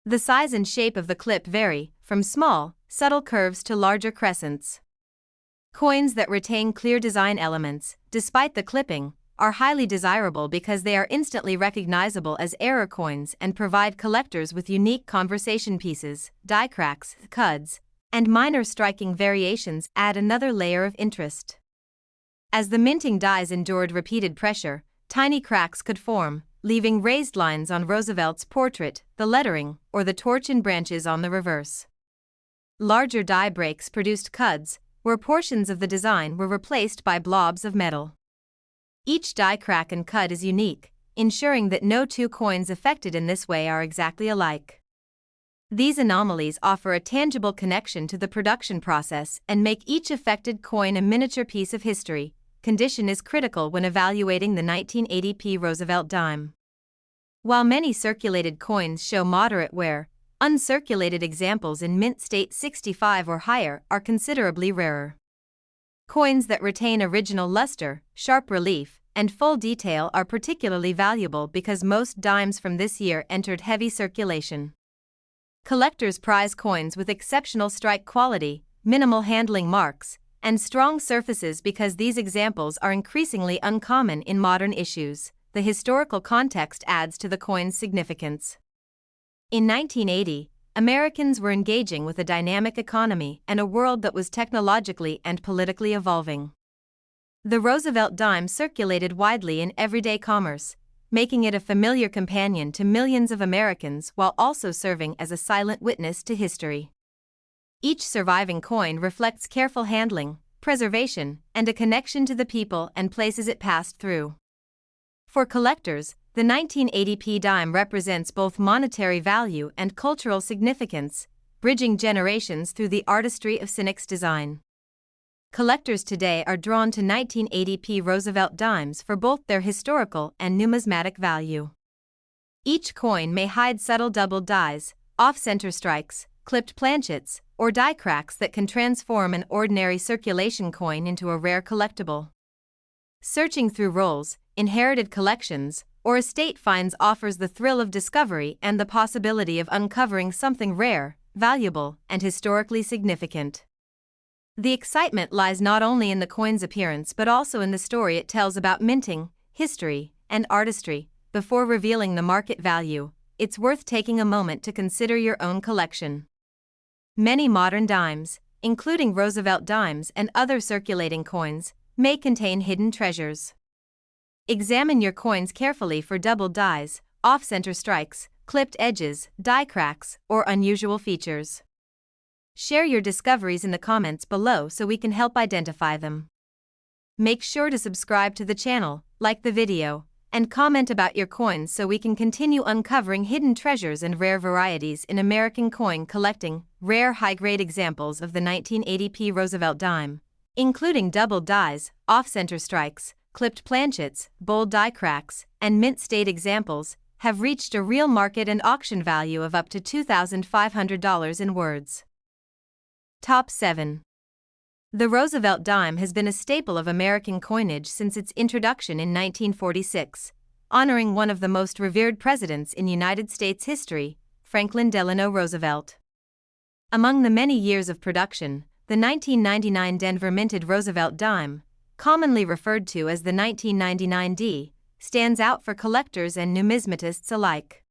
The size and shape of the clip vary, from small, subtle curves to larger crescents. Coins that retain clear design elements, despite the clipping, are highly desirable because they are instantly recognizable as error coins and provide collectors with unique conversation pieces. Die cracks, cuds, and minor striking variations add another layer of interest. As the minting dies endured repeated pressure, tiny cracks could form, leaving raised lines on Roosevelt's portrait, the lettering, or the torch and branches on the reverse. Larger die breaks produced cuds, where portions of the design were replaced by blobs of metal. Each die crack and cud is unique, ensuring that no two coins affected in this way are exactly alike. These anomalies offer a tangible connection to the production process and make each affected coin a miniature piece of history. Condition is critical when evaluating the 1980p Roosevelt Dime. While many circulated coins show moderate wear, uncirculated examples in mint state 65 or higher are considerably rarer. Coins that retain original luster, sharp relief, and full detail are particularly valuable because most dimes from this year entered heavy circulation. Collectors prize coins with exceptional strike quality, minimal handling marks, and strong surfaces because these examples are increasingly uncommon in modern issues. The historical context adds to the coin's significance. In 1980, Americans were engaging with a dynamic economy and a world that was technologically and politically evolving. The Roosevelt Dime circulated widely in everyday commerce, making it a familiar companion to millions of Americans while also serving as a silent witness to history. Each surviving coin reflects careful handling, preservation, and a connection to the people and places it passed through. For collectors, the 1980p dime represents both monetary value and cultural significance, bridging generations through the artistry of Cynic's design. Collectors today are drawn to 1980p Roosevelt dimes for both their historical and numismatic value. Each coin may hide subtle doubled dies, off-center strikes, clipped planchets, or die cracks that can transform an ordinary circulation coin into a rare collectible. Searching through rolls, inherited collections, or estate finds offers the thrill of discovery and the possibility of uncovering something rare, valuable, and historically significant. The excitement lies not only in the coin's appearance but also in the story it tells about minting, history, and artistry. Before revealing the market value, it's worth taking a moment to consider your own collection. Many modern dimes, including Roosevelt dimes and other circulating coins, may contain hidden treasures. Examine your coins carefully for doubled dies, off-center strikes, clipped edges, die cracks, or unusual features. Share your discoveries in the comments below so we can help identify them. Make sure to subscribe to the channel, like the video, and comment about your coins so we can continue uncovering hidden treasures and rare varieties in American coin collecting. Rare high-grade examples of the 1980p Roosevelt Dime, including double dies, off-center strikes, clipped planchets, bold die cracks, and mint-state examples, have reached a real market and auction value of up to $2,500 in words. Top 7. The Roosevelt dime has been a staple of American coinage since its introduction in 1946, honoring one of the most revered presidents in United States history, Franklin Delano Roosevelt. Among the many years of production, the 1999 Denver minted Roosevelt dime, commonly referred to as the 1999 D, stands out for collectors and numismatists alike.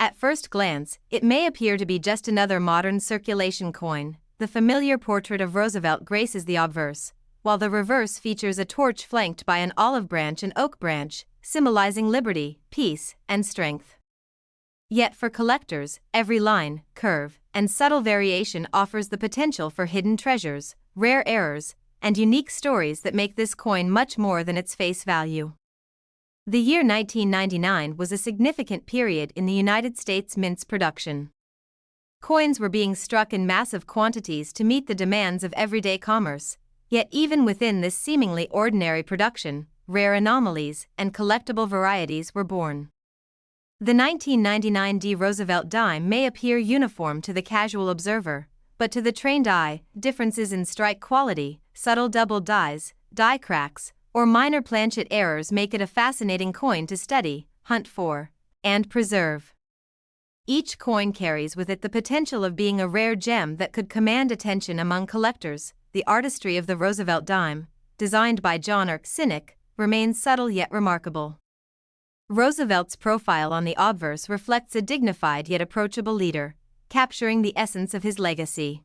At first glance, it may appear to be just another modern circulation coin. The familiar portrait of Roosevelt graces the obverse, while the reverse features a torch flanked by an olive branch and oak branch, symbolizing liberty, peace, and strength. Yet for collectors, every line, curve, and subtle variation offers the potential for hidden treasures, rare errors, and unique stories that make this coin much more than its face value. The year 1999 was a significant period in the United States mint's production. Coins were being struck in massive quantities to meet the demands of everyday commerce, yet even within this seemingly ordinary production, rare anomalies and collectible varieties were born. The 1999 D Roosevelt dime may appear uniform to the casual observer, but to the trained eye, differences in strike quality, subtle double dies, die cracks, or minor planchet errors make it a fascinating coin to study, hunt for, and preserve. Each coin carries with it the potential of being a rare gem that could command attention among collectors. The artistry of the Roosevelt dime, designed by John Cynic, remains subtle yet remarkable. Roosevelt's profile on the obverse reflects a dignified yet approachable leader, capturing the essence of his legacy.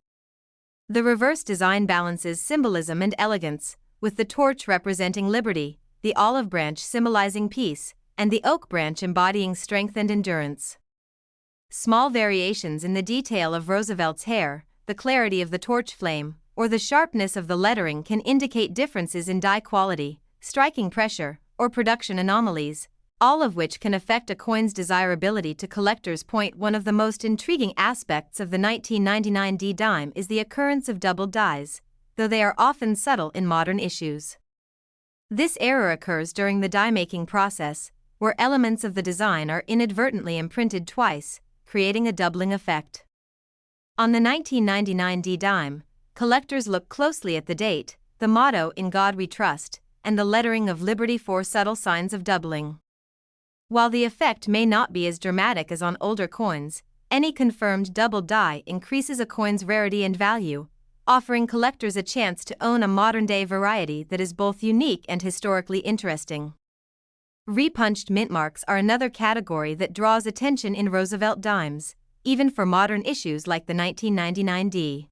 The reverse design balances symbolism and elegance, with the torch representing liberty, the olive branch symbolizing peace, and the oak branch embodying strength and endurance. Small variations in the detail of Roosevelt's hair, the clarity of the torch flame, or the sharpness of the lettering can indicate differences in die quality, striking pressure, or production anomalies, all of which can affect a coin's desirability to collectors. One of the most intriguing aspects of the 1999 D dime is the occurrence of double dies, though they are often subtle in modern issues. This error occurs during the die-making process, where elements of the design are inadvertently imprinted twice, creating a doubling effect. On the 1999 D dime, collectors look closely at the date, the motto "In God We Trust," and the lettering of Liberty for subtle signs of doubling. While the effect may not be as dramatic as on older coins, any confirmed double die increases a coin's rarity and value, offering collectors a chance to own a modern-day variety that is both unique and historically interesting. Repunched mint marks are another category that draws attention in Roosevelt dimes, even for modern issues like the 1999 D.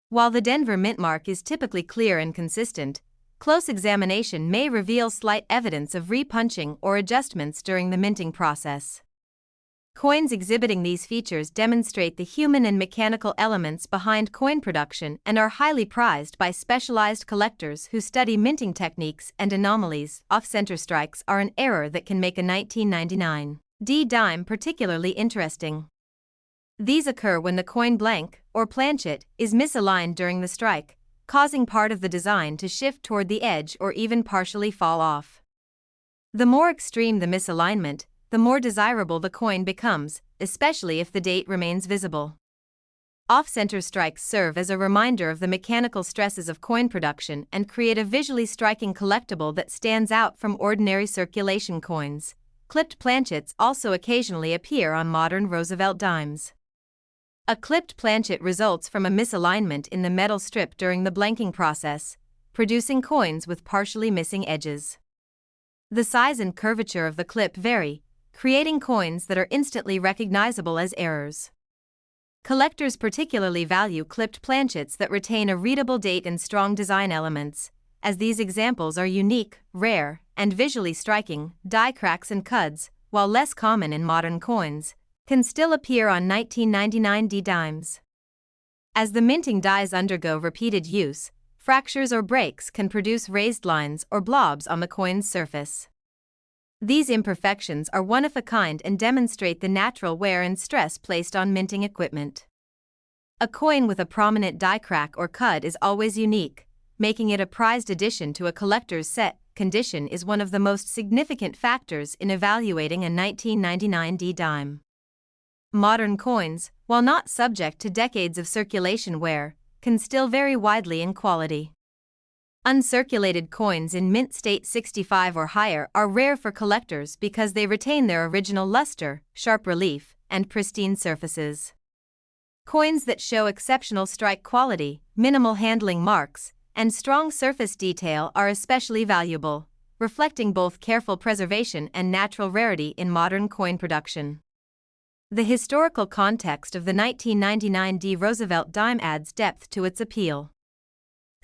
While the Denver mint mark is typically clear and consistent, close examination may reveal slight evidence of repunching or adjustments during the minting process. Coins exhibiting these features demonstrate the human and mechanical elements behind coin production and are highly prized by specialized collectors who study minting techniques and anomalies. Off-center strikes are an error that can make a 1999 D dime particularly interesting. These occur when the coin blank, or planchet, is misaligned during the strike, causing part of the design to shift toward the edge or even partially fall off. The more extreme the misalignment, the more desirable the coin becomes, especially if the date remains visible. Off-center strikes serve as a reminder of the mechanical stresses of coin production and create a visually striking collectible that stands out from ordinary circulation coins. Clipped planchets also occasionally appear on modern Roosevelt dimes. A clipped planchet results from a misalignment in the metal strip during the blanking process, producing coins with partially missing edges. The size and curvature of the clip vary, creating coins that are instantly recognizable as errors. Collectors particularly value clipped planchets that retain a readable date and strong design elements, as these examples are unique, rare, and visually striking. Die cracks and cuds, while less common in modern coins, can still appear on 1999 D dimes. As the minting dies undergo repeated use, fractures or breaks can produce raised lines or blobs on the coin's surface. These imperfections are one of a kind and demonstrate the natural wear and stress placed on minting equipment. A coin with a prominent die crack or cud is always unique, making it a prized addition to a collector's set. Condition is one of the most significant factors in evaluating a 1999 dime. Modern coins, while not subject to decades of circulation wear, can still vary widely in quality. Uncirculated coins in mint state 65 or higher are rare for collectors because they retain their original luster, sharp relief, and pristine surfaces. Coins that show exceptional strike quality, minimal handling marks, and strong surface detail are especially valuable, reflecting both careful preservation and natural rarity in modern coin production. The historical context of the 1999 Roosevelt Dime adds depth to its appeal.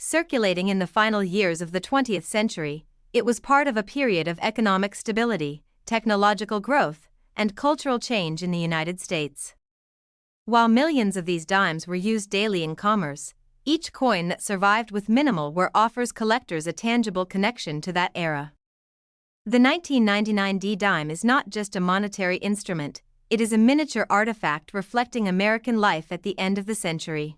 Circulating in the final years of the 20th century, it was part of a period of economic stability, technological growth, and cultural change in the United States. While millions of these dimes were used daily in commerce, each coin that survived with minimal wear offers collectors a tangible connection to that era. The 1999 dime is not just a monetary instrument, it is a miniature artifact reflecting American life at the end of the century.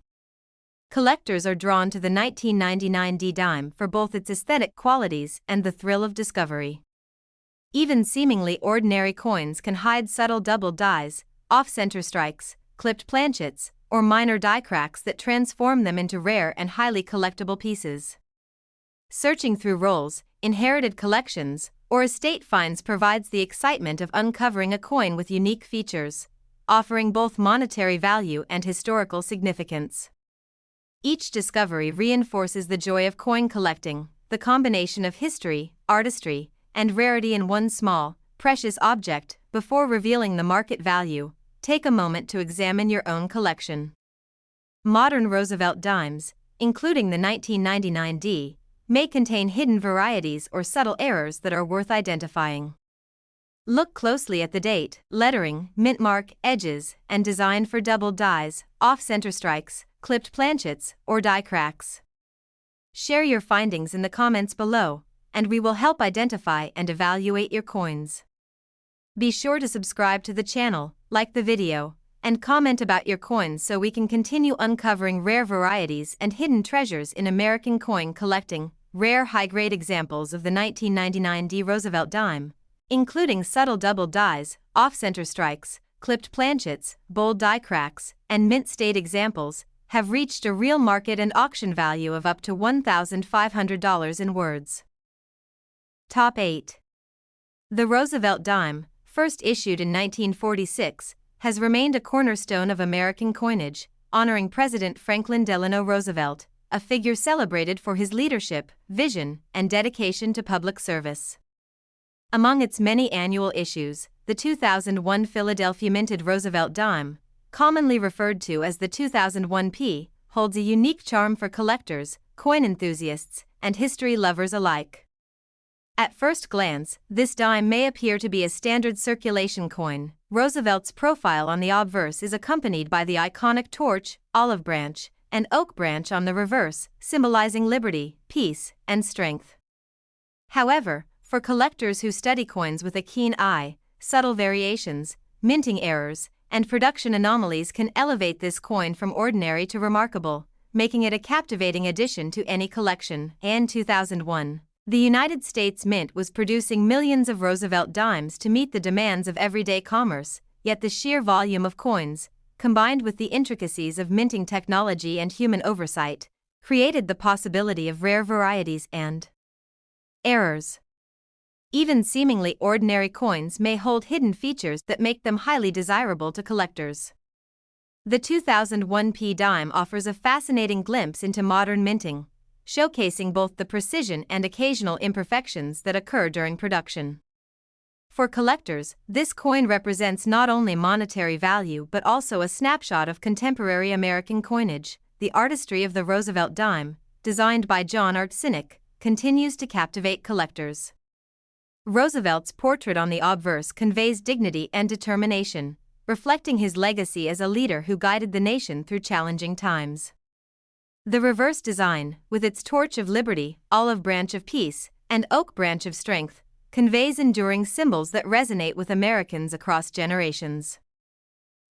Collectors are drawn to the 1999 dime for both its aesthetic qualities and the thrill of discovery. Even seemingly ordinary coins can hide subtle double dies, off-center strikes, clipped planchets, or minor die cracks that transform them into rare and highly collectible pieces. Searching through rolls, inherited collections, or estate finds provides the excitement of uncovering a coin with unique features, offering both monetary value and historical significance. Each discovery reinforces the joy of coin collecting, the combination of history, artistry, and rarity in one small, precious object. Before revealing the market value, take a moment to examine your own collection. Modern Roosevelt dimes, including the 1999 may contain hidden varieties or subtle errors that are worth identifying. Look closely at the date, lettering, mint mark, edges, and design for double dies, off-center strikes, clipped planchets, or die cracks. Share your findings in the comments below, and we will help identify and evaluate your coins. Be sure to subscribe to the channel, like the video, and comment about your coins so we can continue uncovering rare varieties and hidden treasures in American coin collecting. Rare high-grade examples of the 1999 Roosevelt dime, including subtle double dies, off-center strikes, clipped planchets, bold die cracks, and mint-state examples, have reached a real market and auction value of up to $1,500 in words. Top 8. The Roosevelt Dime, first issued in 1946, has remained a cornerstone of American coinage, honoring President Franklin Delano Roosevelt, a figure celebrated for his leadership, vision, and dedication to public service. Among its many annual issues, the 2001 Philadelphia minted Roosevelt Dime, commonly referred to as the 2001 holds a unique charm for collectors, coin enthusiasts, and history lovers alike. At first glance, this dime may appear to be a standard circulation coin. Roosevelt's profile on the obverse is accompanied by the iconic torch, olive branch, and oak branch on the reverse, symbolizing liberty, peace, and strength. However, for collectors who study coins with a keen eye, subtle variations, minting errors, and production anomalies can elevate this coin from ordinary to remarkable, making it a captivating addition to any collection. In 2001, the United States Mint was producing millions of Roosevelt dimes to meet the demands of everyday commerce, yet the sheer volume of coins, combined with the intricacies of minting technology and human oversight, created the possibility of rare varieties and errors. Even seemingly ordinary coins may hold hidden features that make them highly desirable to collectors. The 2001 dime offers a fascinating glimpse into modern minting, showcasing both the precision and occasional imperfections that occur during production. For collectors, this coin represents not only monetary value but also a snapshot of contemporary American coinage. The artistry of the Roosevelt Dime, designed by John Artsynek, continues to captivate collectors. Roosevelt's portrait on the obverse conveys dignity and determination, reflecting his legacy as a leader who guided the nation through challenging times. The reverse design, with its torch of liberty, olive branch of peace, and oak branch of strength, conveys enduring symbols that resonate with Americans across generations.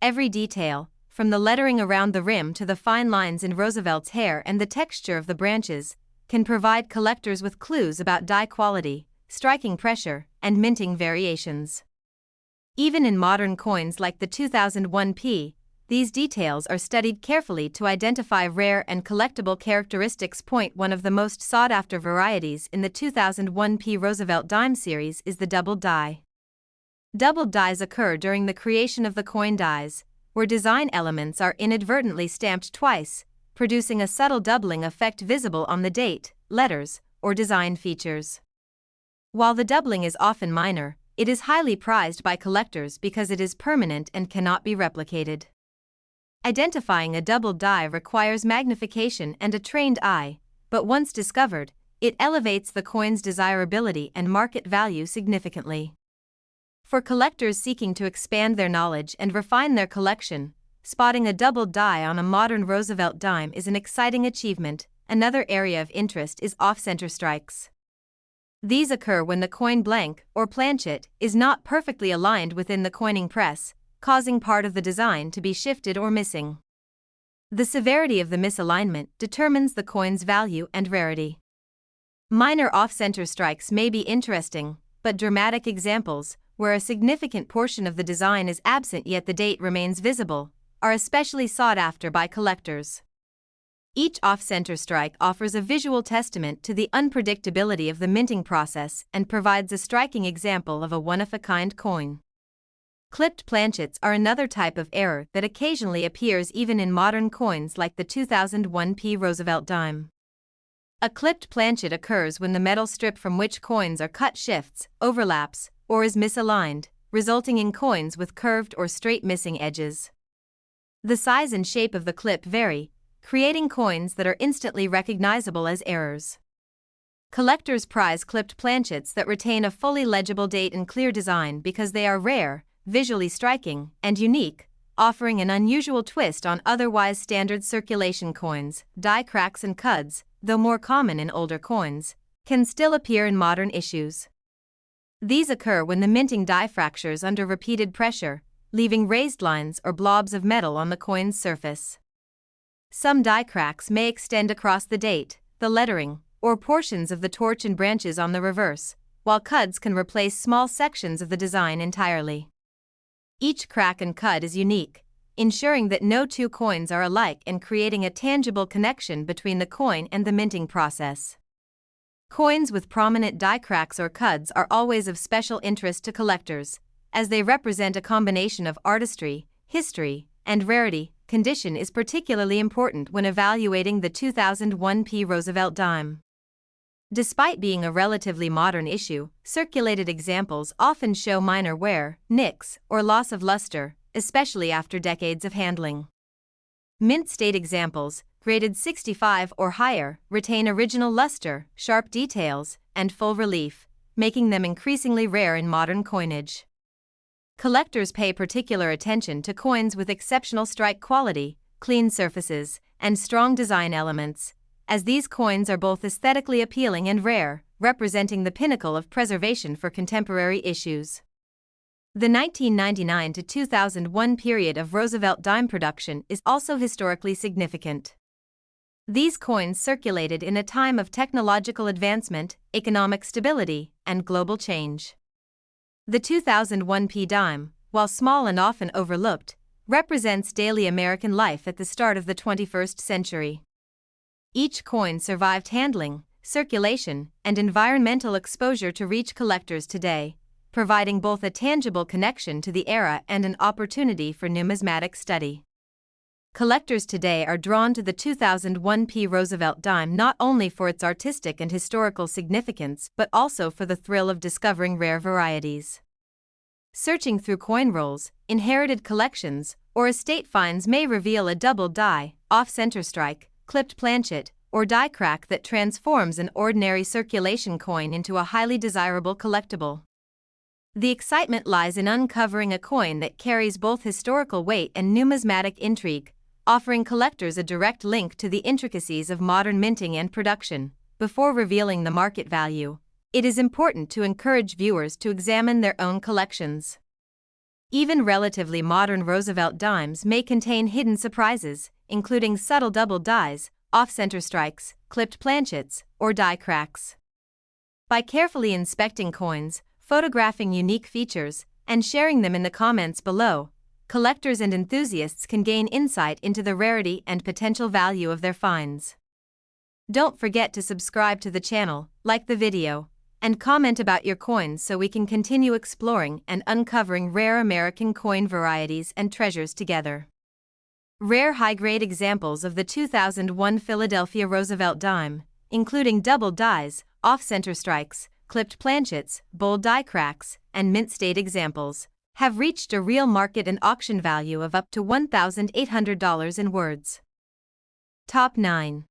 Every detail, from the lettering around the rim to the fine lines in Roosevelt's hair and the texture of the branches, can provide collectors with clues about die quality, striking pressure, and minting variations. Even in modern coins like the 2001p, these details are studied carefully to identify rare and collectible characteristics. One of the most sought-after varieties in the 2001p Roosevelt Dime series is the doubled die. Doubled dies occur during the creation of the coin dies, where design elements are inadvertently stamped twice, producing a subtle doubling effect visible on the date, letters, or design features. While the doubling is often minor, it is highly prized by collectors because it is permanent and cannot be replicated. Identifying a doubled die requires magnification and a trained eye, but once discovered, it elevates the coin's desirability and market value significantly. For collectors seeking to expand their knowledge and refine their collection, spotting a doubled die on a modern Roosevelt dime is an exciting achievement. Another area of interest is off-center strikes. These occur when the coin blank, or planchet, is not perfectly aligned within the coining press, causing part of the design to be shifted or missing. The severity of the misalignment determines the coin's value and rarity. Minor off-center strikes may be interesting, but dramatic examples, where a significant portion of the design is absent yet the date remains visible, are especially sought after by collectors. Each off-center strike offers a visual testament to the unpredictability of the minting process and provides a striking example of a one-of-a-kind coin. Clipped planchets are another type of error that occasionally appears even in modern coins like the 2001p Roosevelt Dime. A clipped planchet occurs when the metal strip from which coins are cut shifts, overlaps, or is misaligned, resulting in coins with curved or straight missing edges. The size and shape of the clip vary, creating coins that are instantly recognizable as errors. Collectors prize clipped planchets that retain a fully legible date and clear design because they are rare, visually striking, and unique, offering an unusual twist on otherwise standard circulation coins. Die cracks and cuds, though more common in older coins, can still appear in modern issues. These occur when the minting die fractures under repeated pressure, leaving raised lines or blobs of metal on the coin's surface. Some die cracks may extend across the date, the lettering, or portions of the torch and branches on the reverse, while cuds can replace small sections of the design entirely. Each crack and cud is unique, ensuring that no two coins are alike and creating a tangible connection between the coin and the minting process. Coins with prominent die cracks or cuds are always of special interest to collectors, as they represent a combination of artistry, history, and rarity. Condition is particularly important when evaluating the 2001p Roosevelt Dime. Despite being a relatively modern issue, circulated examples often show minor wear, nicks, or loss of luster, especially after decades of handling. Mint state examples, graded 65 or higher, retain original luster, sharp details, and full relief, making them increasingly rare in modern coinage. Collectors pay particular attention to coins with exceptional strike quality, clean surfaces, and strong design elements, as these coins are both aesthetically appealing and rare, representing the pinnacle of preservation for contemporary issues. The 1999 to 2001 period of Roosevelt dime production is also historically significant. These coins circulated in a time of technological advancement, economic stability, and global change. The 2001p dime, while small and often overlooked, represents daily American life at the start of the 21st century. Each coin survived handling, circulation, and environmental exposure to reach collectors today, providing both a tangible connection to the era and an opportunity for numismatic study. Collectors today are drawn to the 2001p Roosevelt dime not only for its artistic and historical significance but also for the thrill of discovering rare varieties. Searching through coin rolls, inherited collections, or estate finds may reveal a doubled die, off-center strike, clipped planchet, or die crack that transforms an ordinary circulation coin into a highly desirable collectible. The excitement lies in uncovering a coin that carries both historical weight and numismatic intrigue, offering collectors a direct link to the intricacies of modern minting and production. Before revealing the market value, it is important to encourage viewers to examine their own collections. Even relatively modern Roosevelt dimes may contain hidden surprises, including subtle double dies, off-center strikes, clipped planchets, or die cracks. By carefully inspecting coins, photographing unique features, and sharing them in the comments below, collectors and enthusiasts can gain insight into the rarity and potential value of their finds. Don't forget to subscribe to the channel, like the video, and comment about your coins so we can continue exploring and uncovering rare American coin varieties and treasures together. Rare high-grade examples of the 2001 Philadelphia Roosevelt Dime, including double dies, off-center strikes, clipped planchets, bold die cracks, and mint-state examples, have reached a real market and auction value of up to $1,800 in words. Top 9.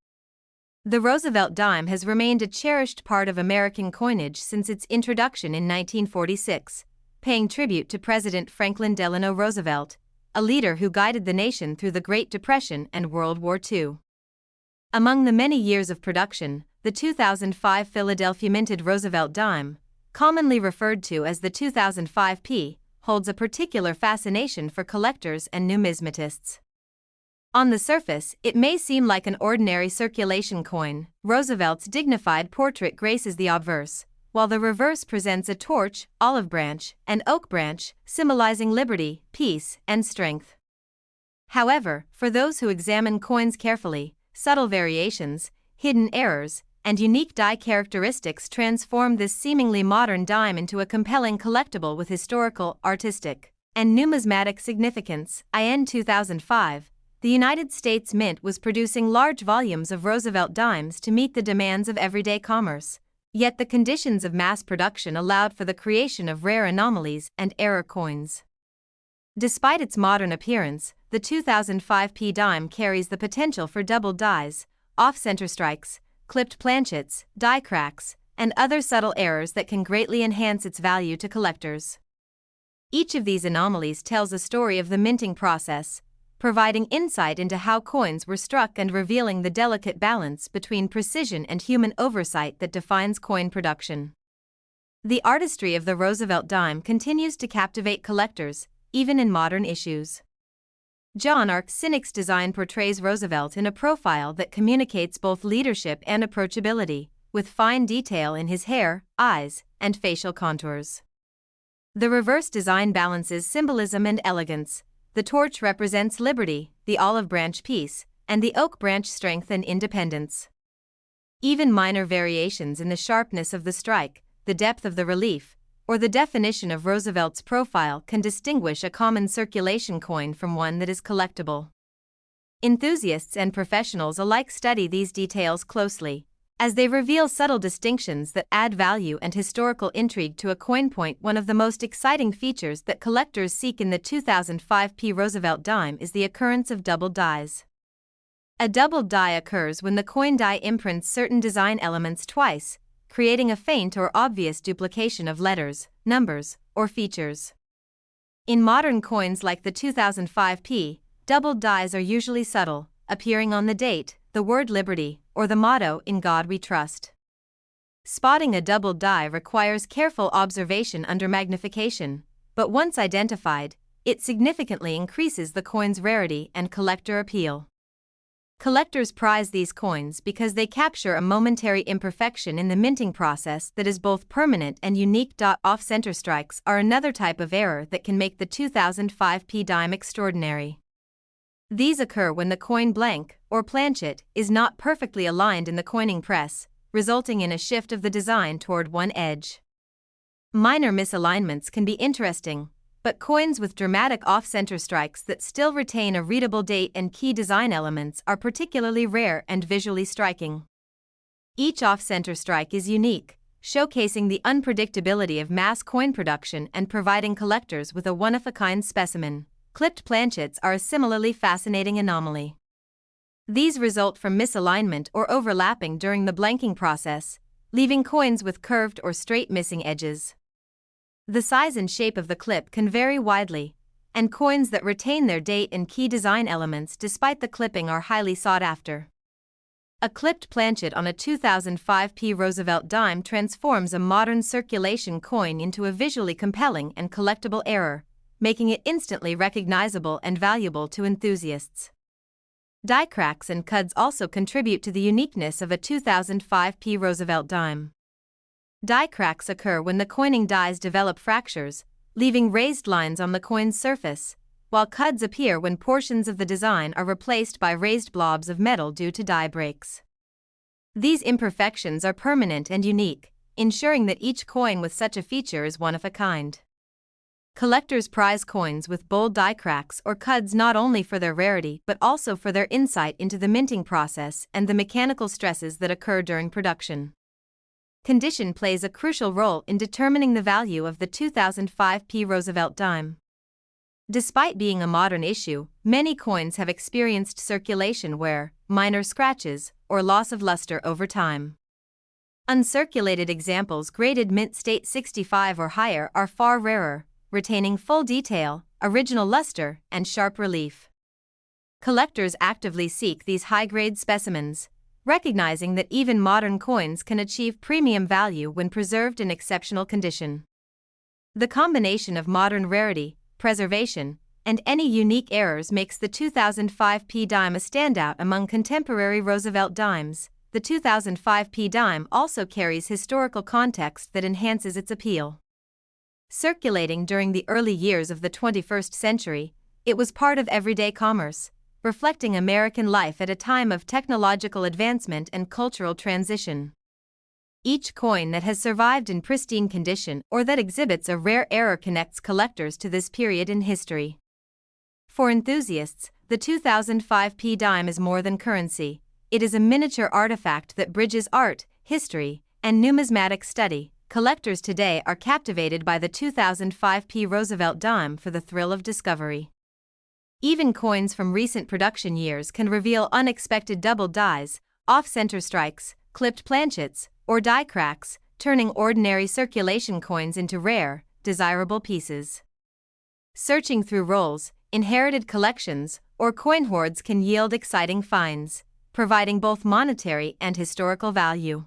The Roosevelt dime has remained a cherished part of American coinage since its introduction in 1946, paying tribute to President Franklin Delano Roosevelt, a leader who guided the nation through the Great Depression and World War II. Among the many years of production, the 2005 Philadelphia minted Roosevelt dime, commonly referred to as the 2005P, holds a particular fascination for collectors and numismatists. On the surface, it may seem like an ordinary circulation coin. Roosevelt's dignified portrait graces the obverse, while the reverse presents a torch, olive branch, and oak branch, symbolizing liberty, peace, and strength. However, for those who examine coins carefully, subtle variations, hidden errors, and unique die characteristics transform this seemingly modern dime into a compelling collectible with historical, artistic, and numismatic significance. In 2005, the United States Mint was producing large volumes of Roosevelt dimes to meet the demands of everyday commerce, yet the conditions of mass production allowed for the creation of rare anomalies and error coins. Despite its modern appearance, the 2005P dime carries the potential for double dies, off-center strikes, clipped planchets, die cracks, and other subtle errors that can greatly enhance its value to collectors. Each of these anomalies tells a story of the minting process, providing insight into how coins were struck and revealing the delicate balance between precision and human oversight that defines coin production. The artistry of the Roosevelt dime continues to captivate collectors, even in modern issues. John R. Sinek's design portrays Roosevelt in a profile that communicates both leadership and approachability, with fine detail in his hair, eyes, and facial contours. The reverse design balances symbolism and elegance. The torch represents liberty, the olive branch peace, and the oak branch strength and independence. Even minor variations in the sharpness of the strike, the depth of the relief, or the definition of Roosevelt's profile can distinguish a common circulation coin from one that is collectible. Enthusiasts and professionals alike study these details closely, as they reveal subtle distinctions that add value and historical intrigue to a coin point. One of the most exciting features that collectors seek in the 2005P Roosevelt dime is the occurrence of double dies. A double die occurs when the coin die imprints certain design elements twice, creating a faint or obvious duplication of letters, numbers, or features. In modern coins like the 2005P, double dies are usually subtle, appearing on the date, the word liberty, or the motto "In God We Trust." Spotting a double die requires careful observation under magnification, but once identified, it significantly increases the coin's rarity and collector appeal. Collectors prize these coins because they capture a momentary imperfection in the minting process that is both permanent and unique. Off-center strikes are another type of error that can make the 2005P dime extraordinary. These occur when the coin blank, or planchet, is not perfectly aligned in the coining press, resulting in a shift of the design toward one edge. Minor misalignments can be interesting, but coins with dramatic off-center strikes that still retain a readable date and key design elements are particularly rare and visually striking. Each off-center strike is unique, showcasing the unpredictability of mass coin production and providing collectors with a one-of-a-kind specimen. Clipped planchets are a similarly fascinating anomaly. These result from misalignment or overlapping during the blanking process, leaving coins with curved or straight missing edges. The size and shape of the clip can vary widely, and coins that retain their date and key design elements despite the clipping are highly sought after. A clipped planchet on a 2005 Roosevelt dime transforms a modern circulation coin into a visually compelling and collectible error, making it instantly recognizable and valuable to enthusiasts. Die cracks and cuds also contribute to the uniqueness of a 2005 Roosevelt dime. Die cracks occur when the coining dies develop fractures, leaving raised lines on the coin's surface, while cuds appear when portions of the design are replaced by raised blobs of metal due to die breaks. These imperfections are permanent and unique, ensuring that each coin with such a feature is one of a kind. Collectors prize coins with bold die cracks or cuds not only for their rarity but also for their insight into the minting process and the mechanical stresses that occur during production. Condition plays a crucial role in determining the value of the 2005 Roosevelt dime. Despite being a modern issue, many coins have experienced circulation wear, minor scratches, or loss of luster over time. Uncirculated examples graded mint state 65 or higher are far rarer, retaining full detail, original luster, and sharp relief. Collectors actively seek these high-grade specimens, recognizing that even modern coins can achieve premium value when preserved in exceptional condition. The combination of modern rarity, preservation, and any unique errors makes the 2005 dime a standout among contemporary Roosevelt dimes. The 2005 dime also carries historical context that enhances its appeal. Circulating during the early years of the 21st century, it was part of everyday commerce, reflecting American life at a time of technological advancement and cultural transition. Each coin that has survived in pristine condition or that exhibits a rare error connects collectors to this period in history. For enthusiasts, the 2005 dime is more than currency. It is a miniature artifact that bridges art, history, and numismatic study. Collectors today are captivated by the 2005 Roosevelt dime for the thrill of discovery. Even coins from recent production years can reveal unexpected double dies, off-center strikes, clipped planchets, or die cracks, turning ordinary circulation coins into rare, desirable pieces. Searching through rolls, inherited collections, or coin hoards can yield exciting finds, providing both monetary and historical value.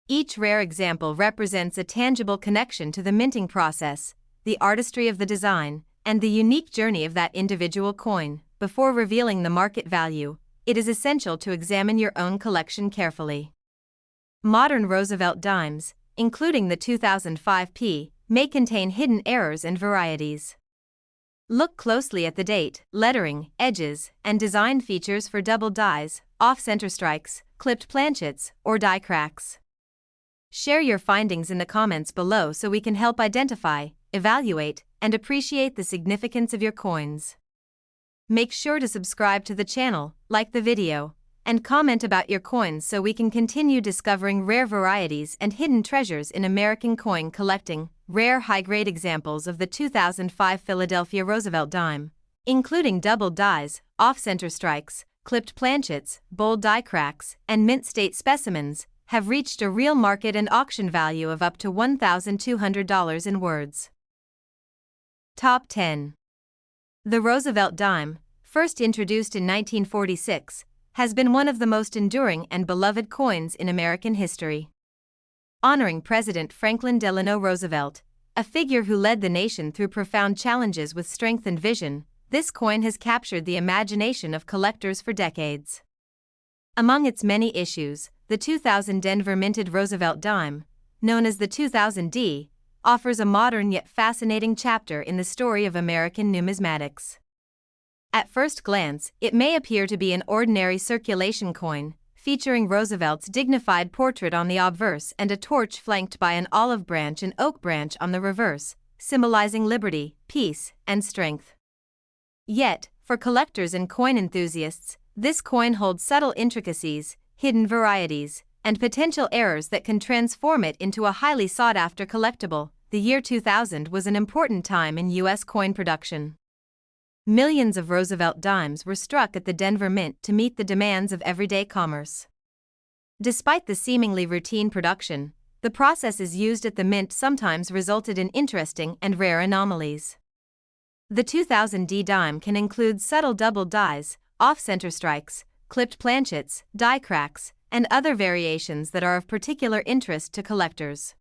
Each rare example represents a tangible connection to the minting process, the artistry of the design, and the unique journey of that individual coin. Before revealing the market value, it is essential to examine your own collection carefully. Modern Roosevelt dimes, including the 2005 may contain hidden errors and varieties. Look closely at the date, lettering, edges, and design features for double dies, off-center strikes, clipped planchets, or die cracks. Share your findings in the comments below so we can help identify, evaluate, and appreciate the significance of your coins. Make sure to subscribe to the channel, like the video, and comment about your coins so we can continue discovering rare varieties and hidden treasures in American coin collecting. Rare high-grade examples of the 2005 Philadelphia Roosevelt dime, including double dies, off-center strikes, clipped planchets, bold die cracks, and mint state specimens, have reached a real market and auction value of up to $1,200 in words. Top 10. The Roosevelt dime, first introduced in 1946, has been one of the most enduring and beloved coins in American history. Honoring President Franklin Delano Roosevelt, a figure who led the nation through profound challenges with strength and vision, this coin has captured the imagination of collectors for decades. Among its many issues, the 2000 Denver minted Roosevelt dime, known as the 2000D, offers a modern yet fascinating chapter in the story of American numismatics. At first glance, it may appear to be an ordinary circulation coin, featuring Roosevelt's dignified portrait on the obverse and a torch flanked by an olive branch and oak branch on the reverse, symbolizing liberty, peace, and strength. Yet, for collectors and coin enthusiasts, this coin holds subtle intricacies, hidden varieties, and potential errors that can transform it into a highly sought-after collectible. The year 2000 was an important time in U.S. coin production. Millions of Roosevelt dimes were struck at the Denver Mint to meet the demands of everyday commerce. Despite the seemingly routine production, the processes used at the mint sometimes resulted in interesting and rare anomalies. The 2000D dime can include subtle double dies, off-center strikes, clipped planchets, die cracks, and other variations that are of particular interest to collectors.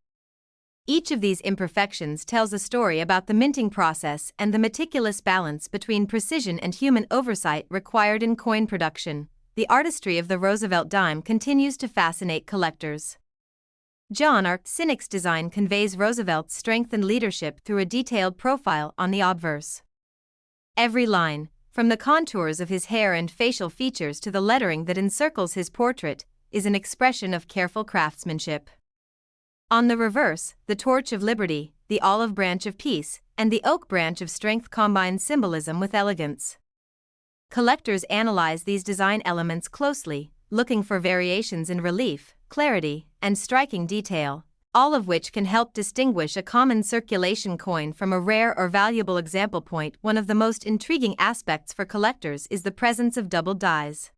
Each of these imperfections tells a story about the minting process and the meticulous balance between precision and human oversight required in coin production. The artistry of the Roosevelt dime continues to fascinate collectors. John R. Sinek's design conveys Roosevelt's strength and leadership through a detailed profile on the obverse. Every line, from the contours of his hair and facial features to the lettering that encircles his portrait, is an expression of careful craftsmanship. On the reverse, the torch of liberty, the olive branch of peace, and the oak branch of strength combine symbolism with elegance. Collectors analyze these design elements closely, looking for variations in relief, clarity, and striking detail, all of which can help distinguish a common circulation coin from a rare or valuable example. One of the most intriguing aspects for collectors is the presence of doubled dies.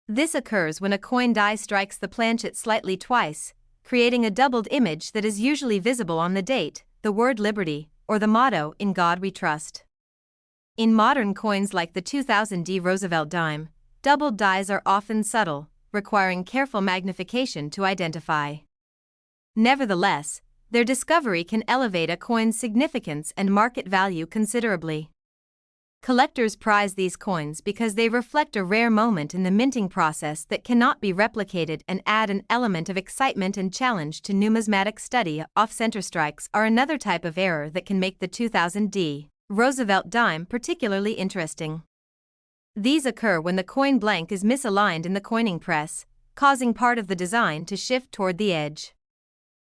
This occurs when a coin die strikes the planchet slightly twice, creating a doubled image that is usually visible on the date, the word liberty, or the motto "In God We Trust." In modern coins like the 2000 Roosevelt Dime, doubled dies are often subtle, requiring careful magnification to identify. Nevertheless, their discovery can elevate a coin's significance and market value considerably. Collectors prize these coins because they reflect a rare moment in the minting process that cannot be replicated and add an element of excitement and challenge to numismatic study. Off-center strikes are another type of error that can make the 2000 Roosevelt dime particularly interesting. These occur when the coin blank is misaligned in the coining press, causing part of the design to shift toward the edge.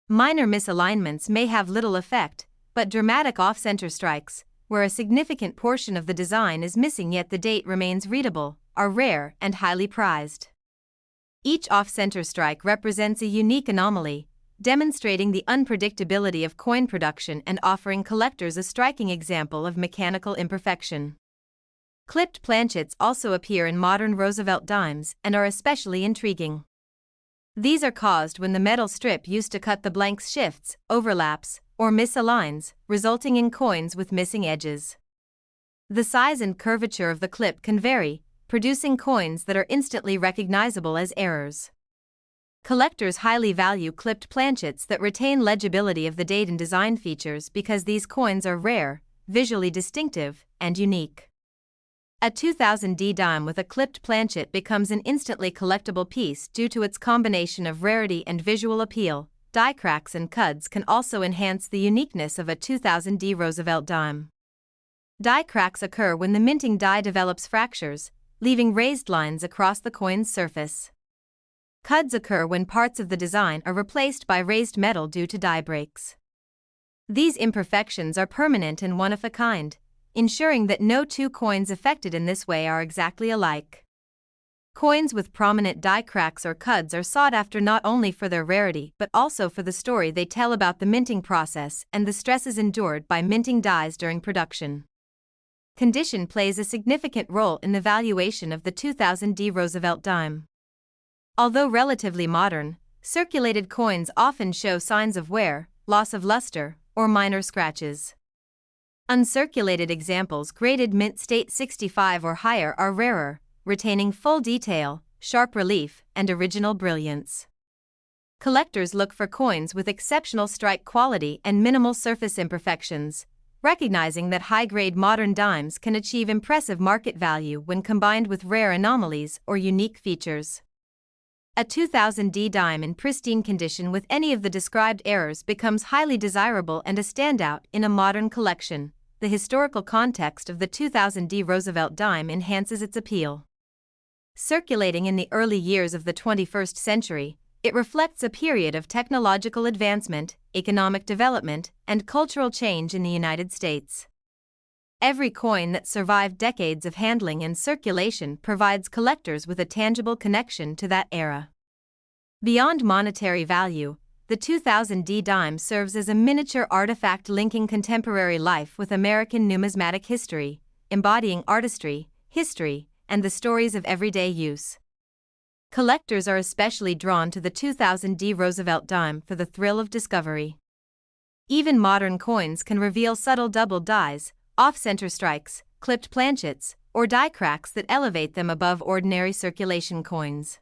Minor misalignments may have little effect, but dramatic off-center strikes, where a significant portion of the design is missing yet the date remains readable, are rare and highly prized. Each off-center strike represents a unique anomaly, demonstrating the unpredictability of coin production and offering collectors a striking example of mechanical imperfection. Clipped planchets also appear in modern Roosevelt dimes and are especially intriguing. These are caused when the metal strip used to cut the blanks shifts, overlaps, or misaligns, resulting in coins with missing edges. The size and curvature of the clip can vary, producing coins that are instantly recognizable as errors. Collectors highly value clipped planchets that retain legibility of the date and design features because these coins are rare, visually distinctive, and unique. A 2000 dime with a clipped planchet becomes an instantly collectible piece due to its combination of rarity and visual appeal. Die cracks and cuds can also enhance the uniqueness of a 2000 Roosevelt dime. Die cracks occur when the minting die develops fractures, leaving raised lines across the coin's surface. Cuds occur when parts of the design are replaced by raised metal due to die breaks. These imperfections are permanent and one of a kind, ensuring that no two coins affected in this way are exactly alike. Coins with prominent die cracks or cuds are sought after not only for their rarity but also for the story they tell about the minting process and the stresses endured by minting dies during production. Condition plays a significant role in the valuation of the 2000 Roosevelt dime. Although relatively modern, circulated coins often show signs of wear, loss of luster, or minor scratches. Uncirculated examples graded mint state 65 or higher are rarer, retaining full detail, sharp relief, and original brilliance. Collectors look for coins with exceptional strike quality and minimal surface imperfections, recognizing that high-grade modern dimes can achieve impressive market value when combined with rare anomalies or unique features. A 2000 dime in pristine condition with any of the described errors becomes highly desirable and a standout in a modern collection. The historical context of the 2000 Roosevelt dime enhances its appeal. Circulating in the early years of the 21st century, it reflects a period of technological advancement, economic development, and cultural change in the United States. Every coin that survived decades of handling and circulation provides collectors with a tangible connection to that era. Beyond monetary value, the 2000 dime serves as a miniature artifact linking contemporary life with American numismatic history, embodying artistry, history, and the stories of everyday use. Collectors are especially drawn to the 2000 Roosevelt dime for the thrill of discovery. Even modern coins can reveal subtle doubled dies, off-center strikes, clipped planchets, or die cracks that elevate them above ordinary circulation coins.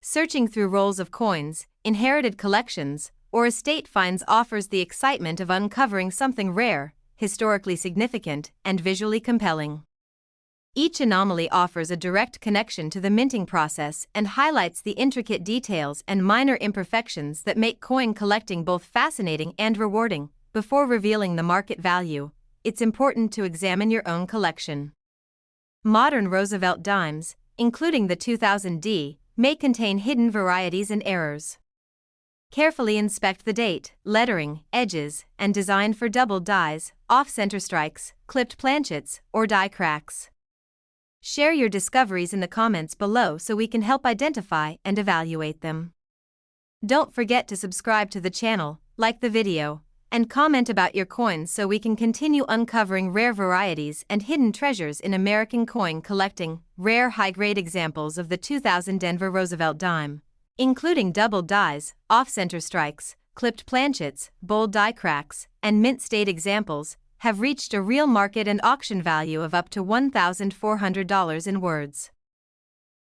Searching through rolls of coins, inherited collections, or estate finds offers the excitement of uncovering something rare, historically significant, and visually compelling. Each anomaly offers a direct connection to the minting process and highlights the intricate details and minor imperfections that make coin collecting both fascinating and rewarding. Before revealing the market value, it's important to examine your own collection. Modern Roosevelt dimes, including the 2000D, may contain hidden varieties and errors. Carefully inspect the date, lettering, edges, and design for doubled dies, off-center strikes, clipped planchets, or die cracks. Share your discoveries in the comments below so we can help identify and evaluate them. Don't forget to subscribe to the channel, like the video, and comment about your coins so we can continue uncovering rare varieties and hidden treasures in American coin collecting. Rare high-grade examples of the 2000 Denver Roosevelt Dime, including doubled dies, off-center strikes, clipped planchets, bold die cracks, and mint-state examples, have reached a real market and auction value of up to $1,400 in words.